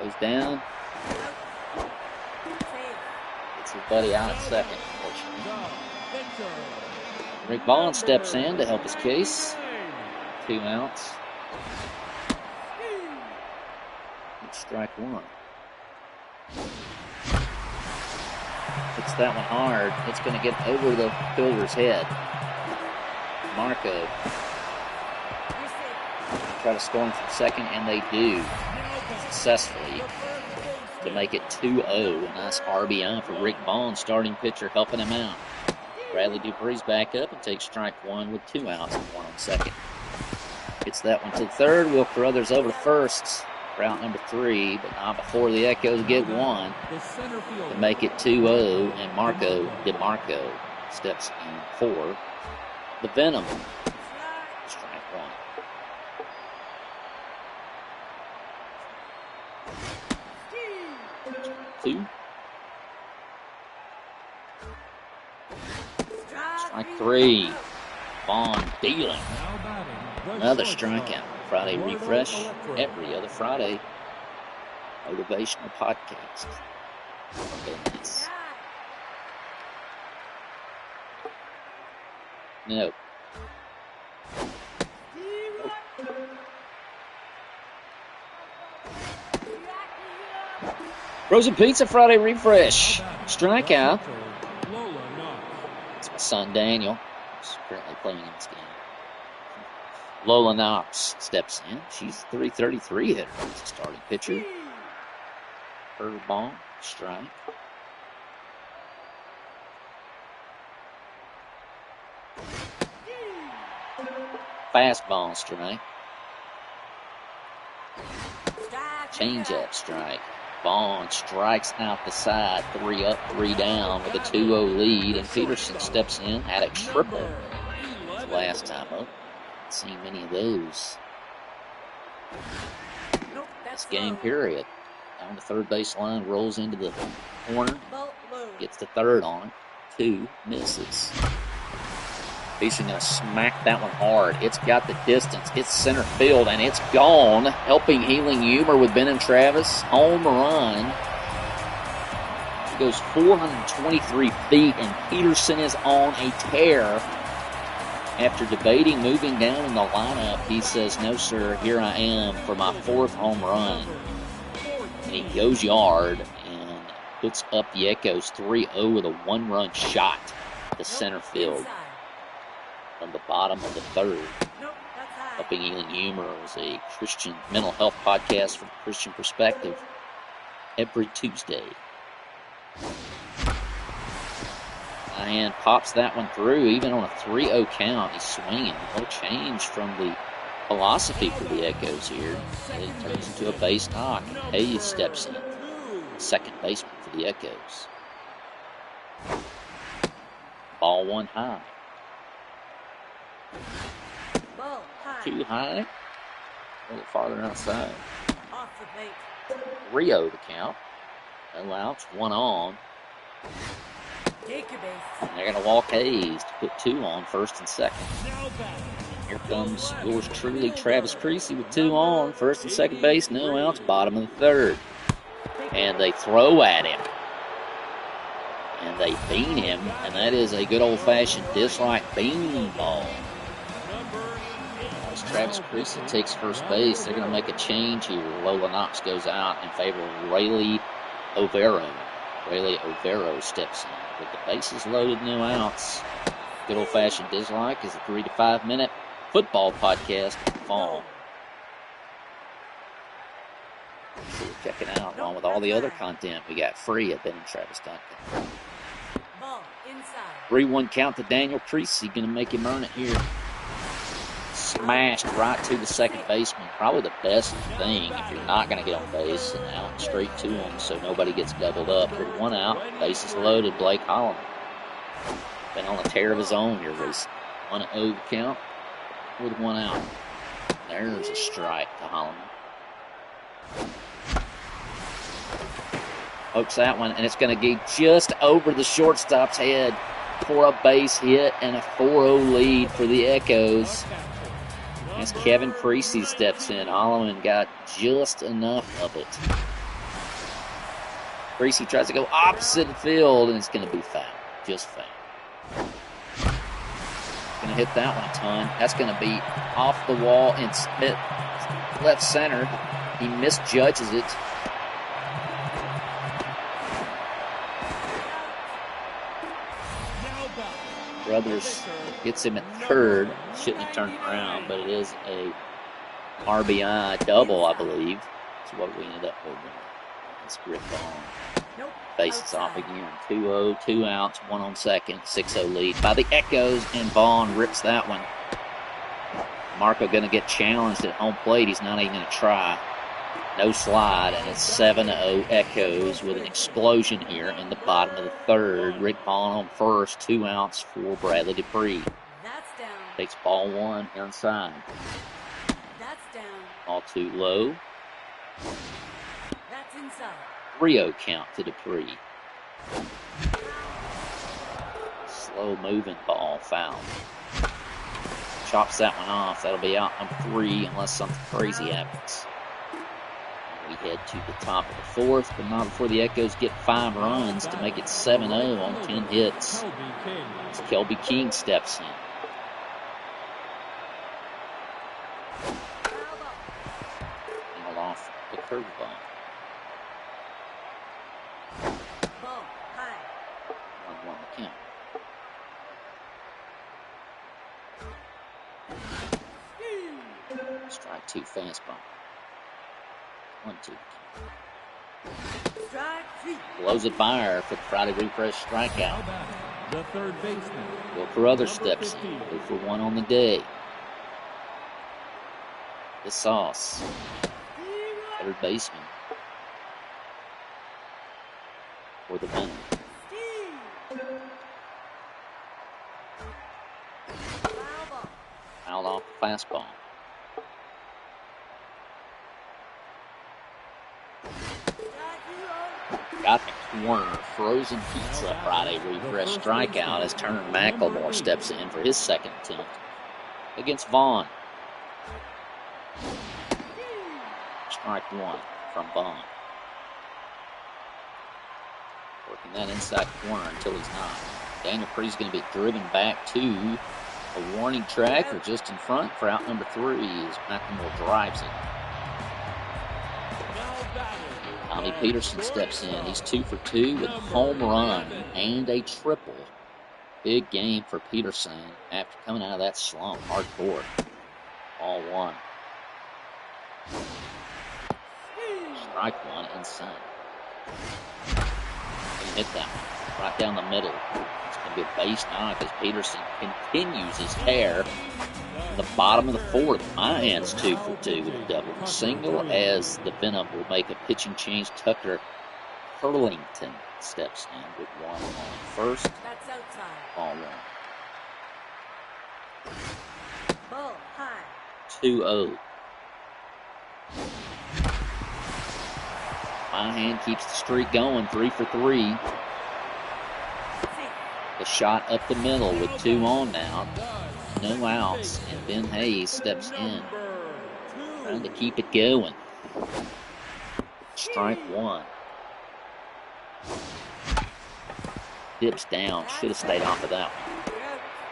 Goes down. Gets his buddy out at second, unfortunately. Rick Vaughn steps in to help his case. 2 outs. Strike 1. Hits that one hard. It's going to get over the fielder's head. Marco try to score him from second, and they do successfully to make it 2-0. A nice RBI for Rick Vaughn, starting pitcher, helping him out. Bradley Dupree's back up and takes strike 1 with 2 outs and 1 on second. Gets that one to the third. Will Carruthers over to first. Route number 3, but not before the Echoes get 1 to make it 2-0, and Marco DeMarco steps in for the Venom. Strike 1. 2. Strike 3. Vaughn dealing. Another strikeout. Friday refresh every other Friday. Motivational podcast. Goodness. No. Frozen Pizza Friday refresh. Strikeout. Lola Knox. It's my son Daniel, who's currently playing in this game. Lola Knox steps in. She's a .333 hitter. It's a starting pitcher. Curveball, strike. Fastball, strike. Changeup, strike. Vaughn strikes out the side, 3 up, 3 down with a 2-0 lead, and Peterson steps in, had a triple last time up. Seen many of those this game period. Down the third base line, rolls into the corner, gets to third on it, 2, misses. Peterson going to smack that one hard. It's got the distance. It's center field, and it's gone. Helping Healing Humor with Ben and Travis. Home run. It goes 423 feet, and Peterson is on a tear. After debating moving down in the lineup, he says, no, sir, here I am for my 4th home run. And he goes yard and puts up the Echoes 3-0 with a 1-run shot to center field. From the bottom of the 3rd. Helping Healing Humor is a Christian mental health podcast from a Christian perspective every Tuesday. And pops that one through, even on a 3-0 count. He's swinging. No change from the philosophy for the Echoes here. It turns into a base knock. Hayes steps in. Second baseman for the Echoes. Ball 1 high. Too high. A little farther outside. 3-0 the count. No outs, 1 on. And they're going to walk Hayes to put 2 on, first and second. Here comes yours truly, Travis Creasy, with 2 on, first and second base, no outs, bottom of the 3rd. And they throw at him. And they bean him, and that is a good old-fashioned dislike bean ball. As Travis Creasy takes first base, they're going to make a change here. Lola Knox goes out in favor of Rayleigh Overo. Rayleigh Overo steps in. With the bases loaded, no outs. Good old-fashioned dislike is a 3 to 5 minute football podcast fall. So check it out along with all the other content we got free at BenandTravis.com. 3-1 count to Daniel Creasy. Going to make him earn it here. Smashed right to the second baseman. Probably the best thing if you're not going to get on base and out straight to him so nobody gets doubled up. With 1 out, bases loaded, Blake Holloman. Been on a tear of his own here recently. 1-0 the count with 1 out. There's a strike to Holloman. Hooks that one, and it's going to get just over the shortstop's head for a base hit and a 4-0 lead for the Echoes. As Kevin Creasy steps in, Holloman got just enough of it. Creasy tries to go opposite the field, and it's going to be foul. Just foul. Going to hit that one a ton. That's going to be off the wall and left center. He misjudges it. Brothers gets him at 3rd. Shouldn't have turned around, but it is a RBI double, I believe. That's what we ended up with. It's grip on. Bases off again. 2-0, 2 outs, 1 on second. 6-0 lead by the Echoes, and Vaughn rips that one. Marco going to get challenged at home plate. He's not even going to try. No slide, and it's 7-0 Echoes with an explosion here in the bottom of the 3rd. Rick Vaughn on first, 2 outs for Bradley Dupree. Takes ball 1 inside. Ball 2 low. 3-0 count to Dupree. Slow moving ball, foul. Chops that one off. That'll be out number 3 unless something crazy happens. We head to the top of the 4th, but not before the Echoes get 5 runs to make it 7-0 on 10 hits. As Kelby King steps in. Foul off the curveball. count. Strike 2 fastball. 1-2 count. Blows it by her for the Friday refresh strikeout. The third baseman. Will Carruthers steps in. 2 for 1 on the day. The Sauce. Third baseman. For the Venom. Fouled off the fastball. Got the corner. Frozen pizza Friday refresh strikeout as Turner McLemore steps in for his second attempt against Vaughn. Strike 1 from Vaughn. Working that inside corner until he's not. Daniel Pre's going to be driven back to a warning track or just in front for out number 3 as McLemore drives it. Tommy Peterson steps in. He's 2 for 2 with a home run and a triple. Big game for Peterson after coming out of that slump. Hardcore. Ball 1. Strike 1 inside. Gonna hit that one right down the middle. It's going to be a base knock as Peterson continues his tear. In the bottom of the 4th, Mahan's 2 for 2 with a double single as the Venom will make a pitching change. Tucker Hurlington steps in with 1 on first. That's outside. Ball 1. Ball high. 2-0. Mahan keeps the streak going, 3 for 3. The shot up the middle with 2 on now. No outs, and Ben Hayes steps in, trying to keep it going. Strike 1. Dips down, should have stayed off of that one.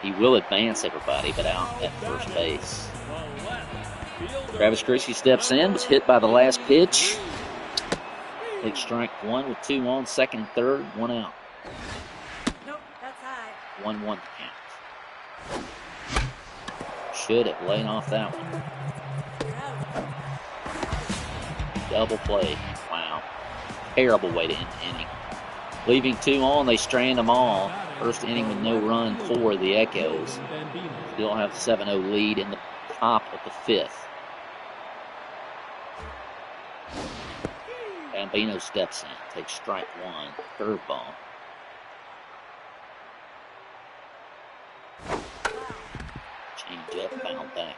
He will advance everybody, but out at first base. Travis Christie steps in, was hit by the last pitch. Takes strike 1 with 2 on, second and third, 1 out. Nope, that's high. 1-1 count. Should have laid off that one. Double play. Wow. Terrible way to end the inning. Leaving 2 on, they strand them all. First inning with no run for the Echoes. Still have 7-0 lead in the top of the 5th. Bambino steps in, takes strike 1, curveball. Change up, foul back.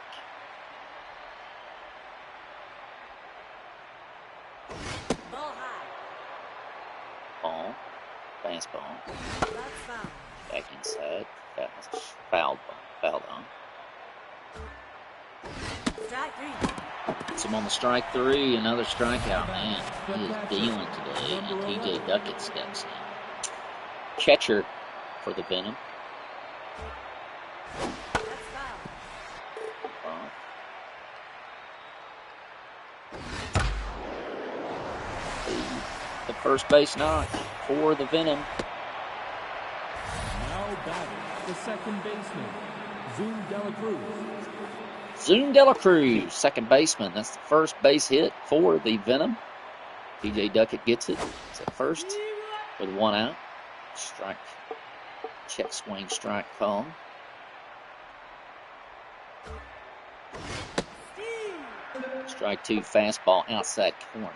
Ball high. Ball, fastball. That's foul. Back inside, fouled on. Strike 3. Puts him on the strike 3, another strikeout. Man, he is dealing today, and TJ Duckett steps in. Catcher for the Venom. That's foul. The first base knock for the Venom. Now batting the second baseman, Zoom Dela Cruz. Zoom Dela Cruz, second baseman. That's the first base hit for the Venom. TJ Duckett gets it. It's at first with 1 out. Strike. Check swing strike call. Strike 2 fastball outside corner.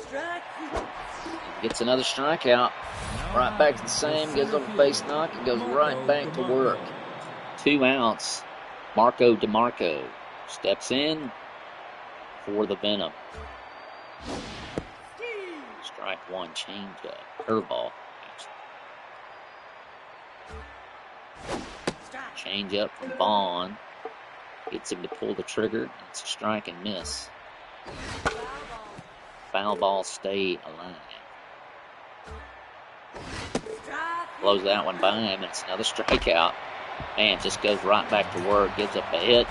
Strike 3. Gets another strikeout. Right back to the same. Gives up a base knock and goes right back to work. 2 outs. Marco DeMarco steps in for the Venom. Strike 1, change up. Curveball. Change up from Vaughn. Gets him to pull the trigger. It's a strike and miss. Foul ball, stay alive. Blows that one by him, and it's another strikeout. Man, just goes right back to work, gives up a hit.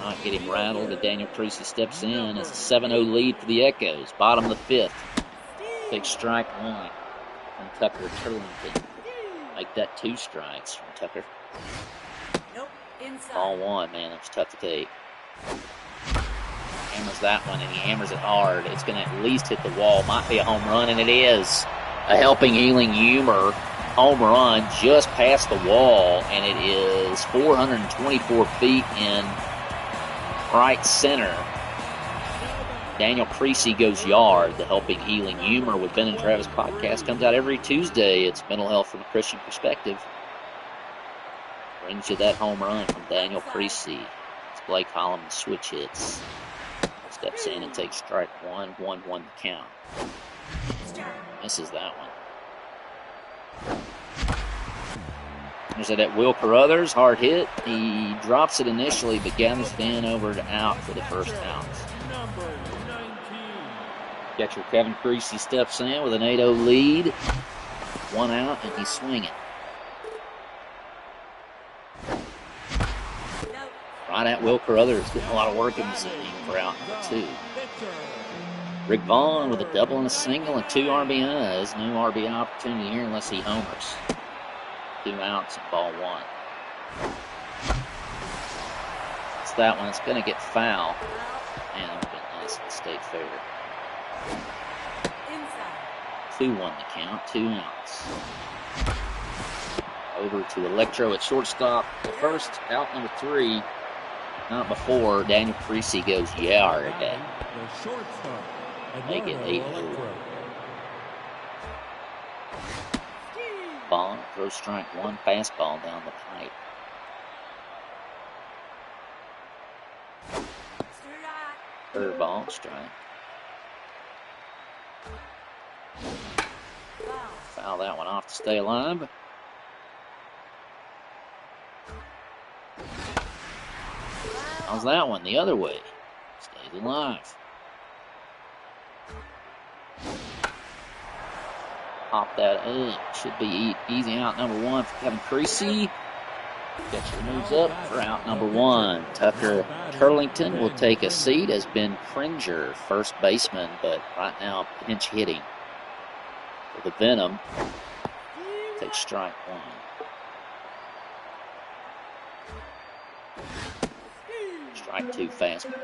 Not Might get him rattled, and Daniel Creasy steps in. It's a 7-0 lead for the Echoes. Bottom of the 5th. Takes strike 1 from Tucker Turlington. Make that 2 strikes from Tucker. Nope. Inside. Ball 1, man, that was tough to take. Hammers that one, and he hammers it hard. It's going to at least hit the wall. Might be a home run, and it is. A helping Ealing Humor home run just past the wall, and it is 424 feet in right center. Daniel Creasy goes yard. The Helping Healing Humor with Ben and Travis podcast comes out every Tuesday. It's mental health from a Christian perspective. Brings you that home run from Daniel Creasy. It's Blake Holloman switch hits. Steps in and takes strike 1, 1-1 the count. Misses that one. There's it at Will Carruthers, hard hit. He drops it initially, but gathers it in over to out for the first out. Catcher Kevin Creasy steps in with an 8-0 lead. 1 out, and he's swinging. Right at Will Carruthers, getting a lot of work in this inning for out number 2. Rick Vaughn with a double and a single and 2 RBIs. No RBI opportunity here unless he homers. 2 outs and ball 1. It's that one. It's going to get foul. Man, that would have been nice at the state fair. 2-1 the count. 2 outs. Over to Electro at shortstop. The first out number 3. Not before Daniel Creasy goes yard. Make it 8-0. Ball throws strike 1, fastball down the pipe. Third ball, strike. Foul that one off to stay alive. How's that one? The other way. Stays alive. Pop that in. Should be easy out number 1 for Kevin Creasy. Catcher moves up for out number 1. Tucker Turlington will take a seat as Ben Cringer, first baseman, but right now pinch hitting for the Venom. Takes strike 1. Strike 2 fastball.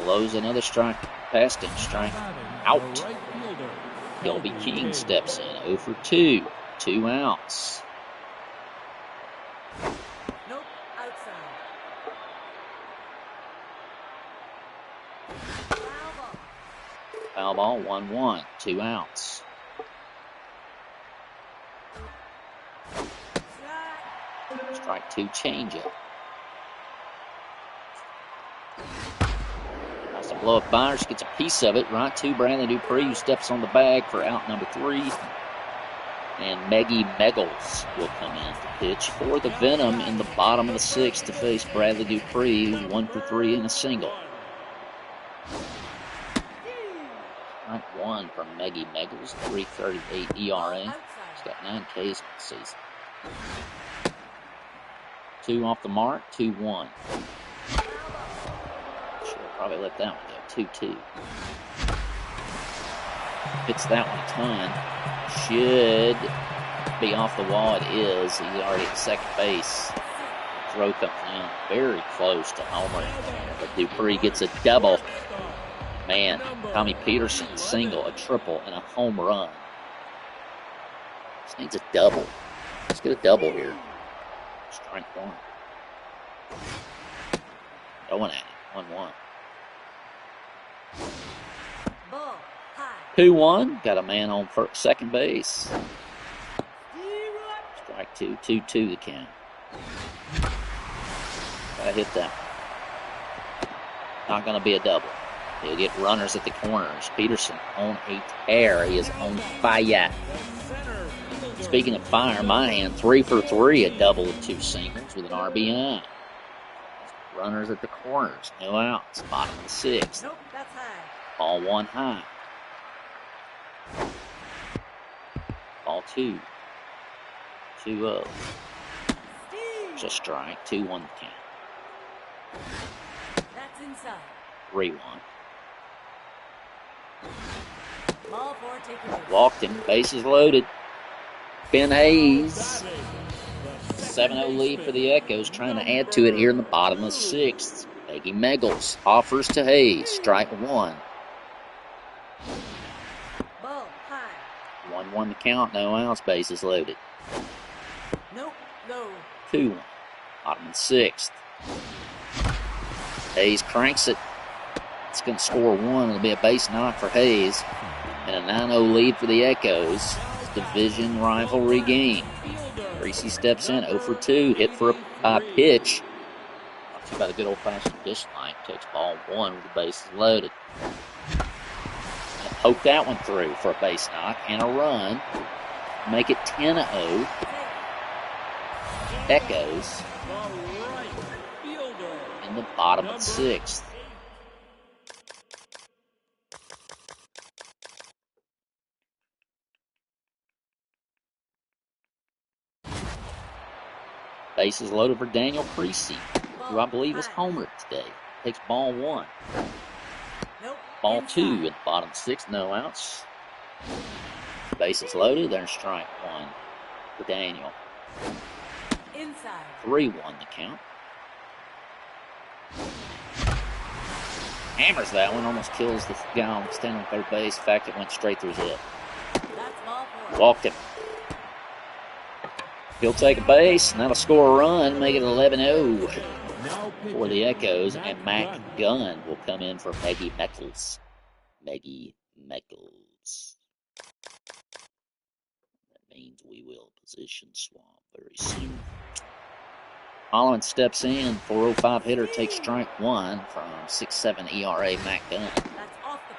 Blows another strike past him. Strike out. Gilby King steps in. 0 for 2. 2 outs. Nope. Outside. Foul ball. 1-1. 2 outs. Strike 2 changeup. Nice to blow up Byers, gets a piece of it. Right to Bradley Dupree, who steps on the bag for out number 3. And Maggie Meggles will come in to pitch for the Venom in the bottom of the 6th to face Bradley Dupree, who's 1 for 3 and a single. Strike 1 from Maggie Meggles, 3.38 ERA. He's got 9 Ks in the season. 2 off the mark, 2-1. Should probably let that one go. 2-2. Hits that one a ton. Should be off the wall. It is. He's already at second base. Throw comes in very close to homer. But Dupree gets a double. Man, Tommy Peterson single, a triple, and a home run. Just needs a double. Let's get a double here. Strike 1. Going at it. 1-1. 2-1. Got a man on second base. Strike 2. 2-2 the count. Gotta hit that one. Not gonna be a double. He'll get runners at the corners. Peterson on a tear. He is on fire. Speaking of fire, Mahan 3 for 3, a double with 2 singles with an RBI. Runners at the corners, no outs. Bottom of the 6th. Nope, that's high. Ball 1 high. Ball 2. 2-0. Steve. There's a strike. 2-1 count. That's inside. 3-1. Ball four, take a base. Walked him. Bases loaded. Ben Hayes. 7-0 lead for the Echoes. Trying to add to it here in the bottom of the 6th. Peggy Meggles offers to Hayes. Strike 1. Ball high. 1-1 the count. No outs. Bases loaded. Nope. Low. 2-1. Bottom of the 6th. Hayes cranks it. It's going to score 1. It'll be a base knock for Hayes. And a 9-0 lead for the Echoes. Division rivalry game. Creasy steps in, 0 for 2, hit for a pitch. Talks about a good old-fashioned dislike. Takes ball 1 with the bases loaded. And poke that one through for a base knock and a run. Make it 10-0. Echoes in the bottom of the 6th. Bases loaded for Daniel Creasy, who I believe is homered today. Takes ball 1. Nope. Ball Inside. 2 in the bottom 6th, no outs. Bases loaded, there's strike 1 for Daniel. Inside. 3-1 the count. Hammers that one, almost kills the guy standing on third base. In fact, it went straight through his head. That's ball four. Walked him. He'll take a base, and that'll score a run, make it 11-0 for the Echoes, and Mac Gunn will come in for Maggie Meckles. Maggie Meckles. That means we will position Swat very soon. Holloman steps in, 405 hitter, takes strike 1 from 6.7 ERA Mac Gunn. That's off the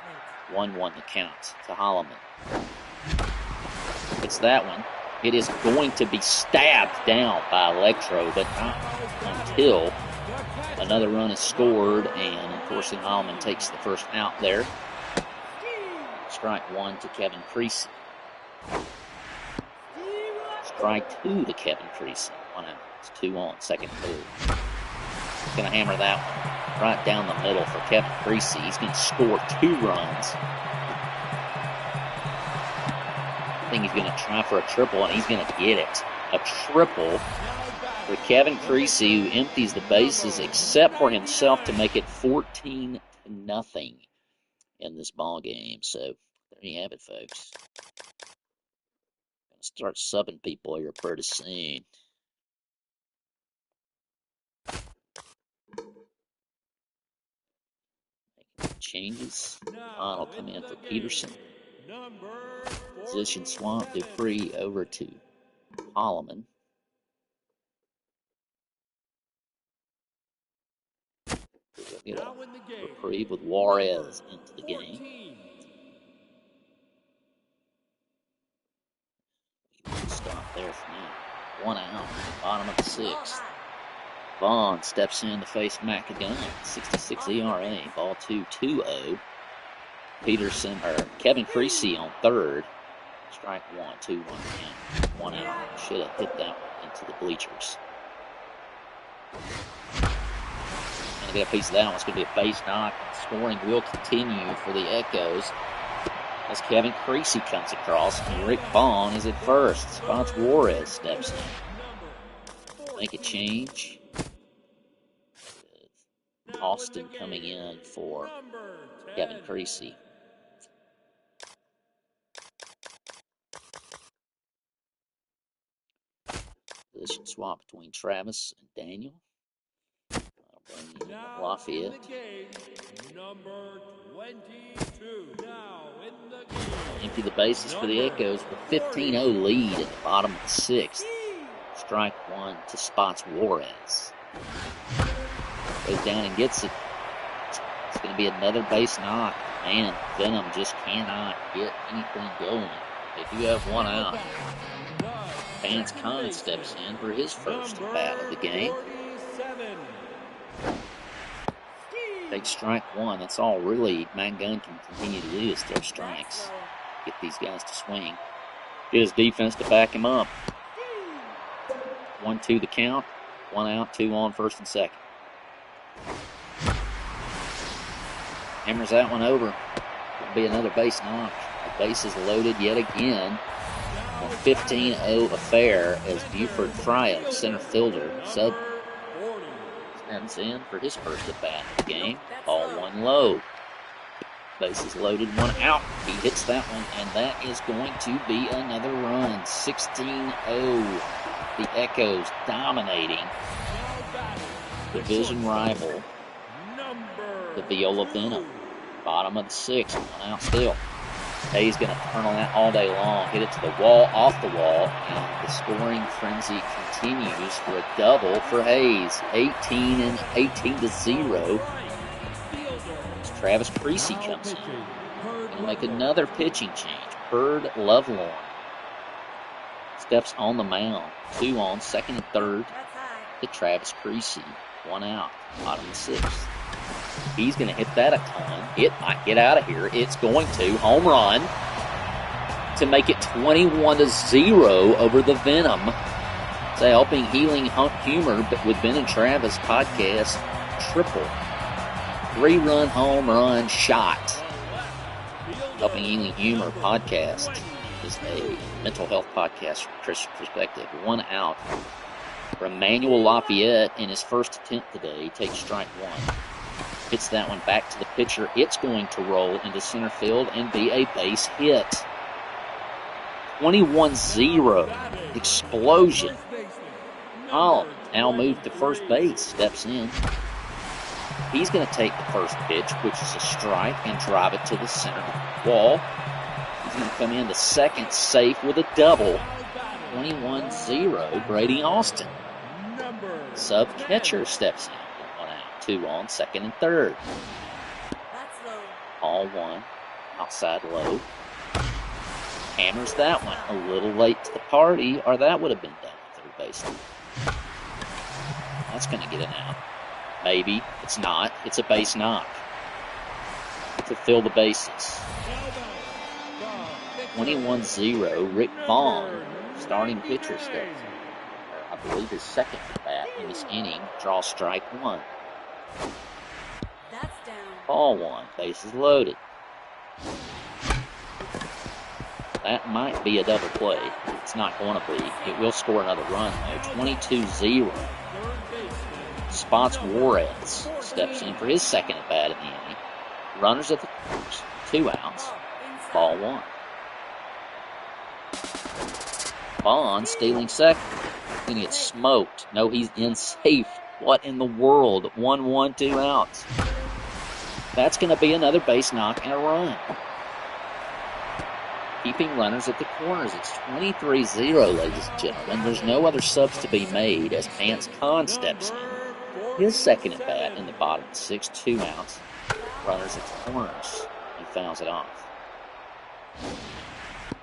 plate. 1-1 the count to Holloman. It's that one. It is going to be stabbed down by Electro, but not until another run is scored, and unfortunately Holloman takes the first out there. Strike 1 to Kevin Creasy. Strike 2 to Kevin Creasy. 1 out. It's 2 on, second, third. He's going to hammer that one right down the middle for Kevin Creasy. He's going to score 2 runs. I think he's going to try for a triple, and he's going to get it. A triple for Kevin Creasy, who empties the bases except for himself to make it 14-0 in this ball game. So there you have it, folks. Going to start subbing people here pretty soon. Making changes. Vaughn will come in for Peterson. Position swap, Dupree over to Holloman. We'll get a reprieve with Juarez into the game. We will stop there for now. 1 out, bottom of the 6th. Vaughn steps in to face McAgunn. 66 ERA, ball 2, 2-0. Peterson, or Kevin Creasy on third. Strike 1, 2-1 again. 1 out. Should have hit that one into the bleachers. Gonna get a piece of that one. It's gonna be a base knock. Scoring will continue for the Echoes as Kevin Creasy comes across, and Rick Vaughn is at first. Spots Juarez steps in. Make a change. Austin coming in for Kevin Creasy. Position swap between Travis and Daniel. I'll bring in Lafayette. Empty the bases for the Echoes with 15-0 lead at the bottom of the 6th. Strike 1 to Spots Juarez. Goes down and gets it. It's going to be another base knock. Man, Venom just cannot get anything going. They do have 1 out. Vance Kahn steps in for his first bat of the game. Takes strike 1. That's all really Matt Gunn can continue to do is throw strikes. Get these guys to swing. Get his defense to back him up. 1-2 the count. 1 out, 2 on, first and second. Hammers that one over. It'll be another base knock. The base is loaded yet again. A 15-0 affair as Buford Fryo, center fielder, stands in for his first at bat of the game. Ball 1 low. Base is loaded, 1 out. He hits that one, and that is going to be another run. 16-0. The Echoes dominating division rival, the Viola Venom. Bottom of the 6th, 1 out still. Hayes going to turn on that all day long, hit it to the wall, off the wall, and the scoring frenzy continues for a double for Hayes. 18-0. As Travis Creasy comes in, going to make another pitching change. Bird Lovelorn steps on the mound. 2 on, second and third to Travis Creasy. 1 out, bottom of the 6th. He's going to hit that a ton. It might get out of here. It's going to. Home run to make it 21-0 over the Venom. It's a Helping Healing Humor with Ben and Travis podcast triple. 3-run home run shot. Helping Healing Humor podcast is a mental health podcast from Christian perspective. 1 out for Emmanuel Lafayette in his first attempt today. Takes strike 1. Hits that one back to the pitcher. It's going to roll into center field and be a base hit. 21-0. Explosion. Holland now moved to first base. Steps in. He's going to take the first pitch, which is a strike, and drive it to the center wall. He's going to come in to second safe with a double. 21-0. Brady Austin. Sub-catcher steps in. 2 on, second and third. All 1, outside low. Hammers that one a little late to the party, or that would have been done at third base. That's going to get an out. Maybe. It's not. It's a base knock to fill the bases. 21-0. Rick Vaughn, starting pitcher, steps in. I believe his second at bat in this inning. Draws strike 1. That's down. Ball 1, bases loaded. That might be a double play. It's not going to be. It will score another run, though. 22-0. Spots Juarez steps in for his second at bat in the inning. Runners at the corners. 2 outs. Ball 1. Bond stealing second. Going to get smoked. No, he's in safe. What in the world? 1-1, 2 outs. That's going to be another base knock and a run. Keeping runners at the corners. It's 23-0, ladies and gentlemen. There's no other subs to be made as Vance Kahn steps in. His second at bat in the bottom of the 6th, 2 outs. Runners at the corners. He fouls it off.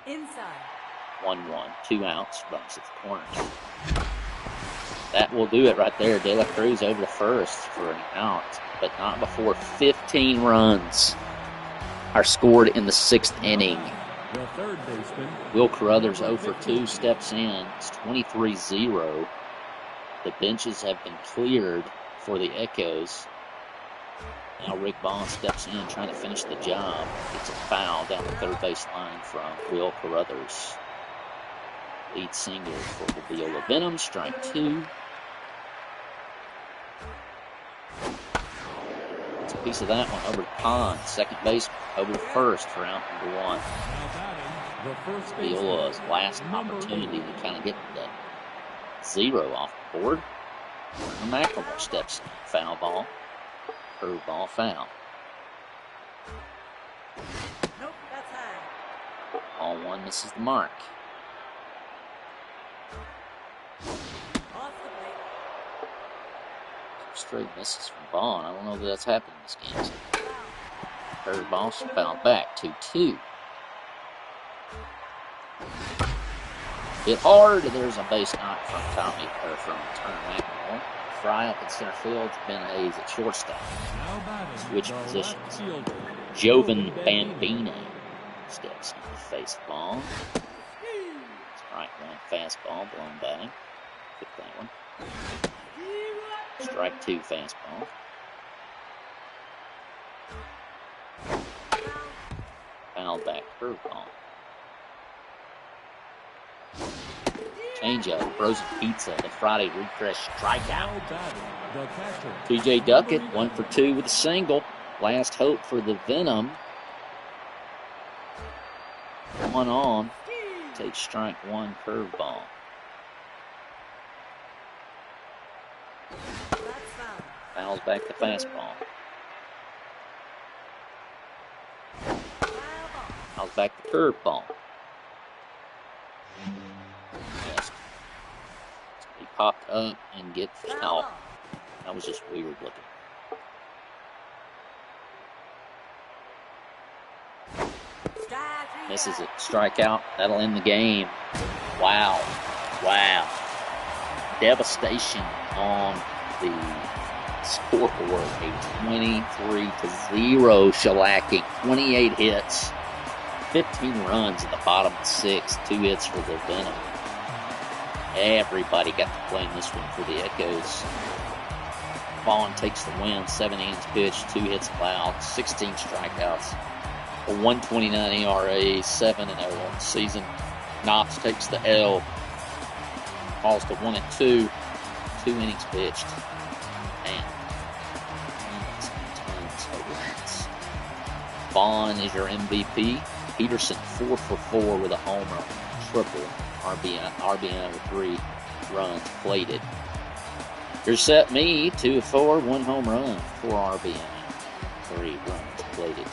Inside. 1-1, 2 outs. Runners at the corners. That will do it right there. De La Cruz over to first for an out, but not before 15 runs are scored in the 6th inning. The third baseman, Will Carruthers 0 for 2 steps in. It's 23-0. The benches have been cleared for the Echoes. Now Rick Vaughn steps in trying to finish the job. It's a foul down the third base line from Will Carruthers. Lead single for the Viola Venom, strike 2. It's a piece of that one over to Pond, second base over to first for out number 1. the first baseman, Viola's last opportunity to kind of get the 0 off the board. McLemore steps in, foul ball, curve ball, foul. Nope, that's high. Ball 1 misses the mark. Off the plate. Straight misses from Vaughn. I don't know that that's happened in this game. Curve ball fouled back, 2-2. Hit hard. There's a base knock from Turner McLemore. Fry up in center field. Ben Hayes at shortstop. Switch positions. Jovan Bambino steps in to face the ball. Strike 1 fastball blown back. Took that one. Strike 2 fastball. Foul back curveball. Changeup, frozen pizza, the Friday refresh strikeout. The catcher. TJ Duckett, 1 for 2 with a single. Last hope for the Venom. 1 on. Takes strike 1 curveball. That's foul. Fouls back the fastball. Foul ball. Fouls back the curveball. Yes. He popped up and get Foul foul. ball. That was just weird looking. Strike 3 Misses out. it. Strikeout. That'll end the game. Wow. Wow. Devastation on the scoreboard. A 23-0 shellacking. 28 hits. 15 runs in the bottom of the 6th. 2 hits for the Venom. Everybody got to play in this one for the Echoes. Vaughn takes the win. 7 innings pitched, 2 hits allowed, 16 strikeouts. A 1.29 ERA, 7-0 on the season. Knox takes the L. Falls to 1-2. 2 innings pitched. Man. Tons of runs. Vaughn is your MVP. Peterson 4 for 4 with a homer. Triple. RBI with 3 runs plated. Here's Set Me, 2 of 4, 1 home run, 4 RBI, 3 runs plated.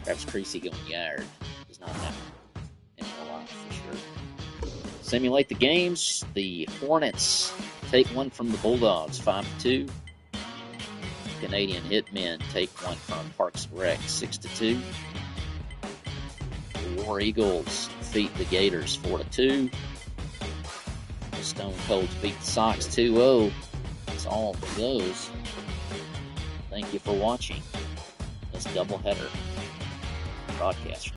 Travis Creasy going yard does not happen in a lot for sure. Simulate the games. The Hornets take one from the Bulldogs, 5-2. Canadian Hitmen take one from Parks and Rec, 6-2. The War Eagles defeat the Gators, 4-2. The Stone Colds beat the Sox 2-0. That's all for those. Thank you for watching this doubleheader broadcast.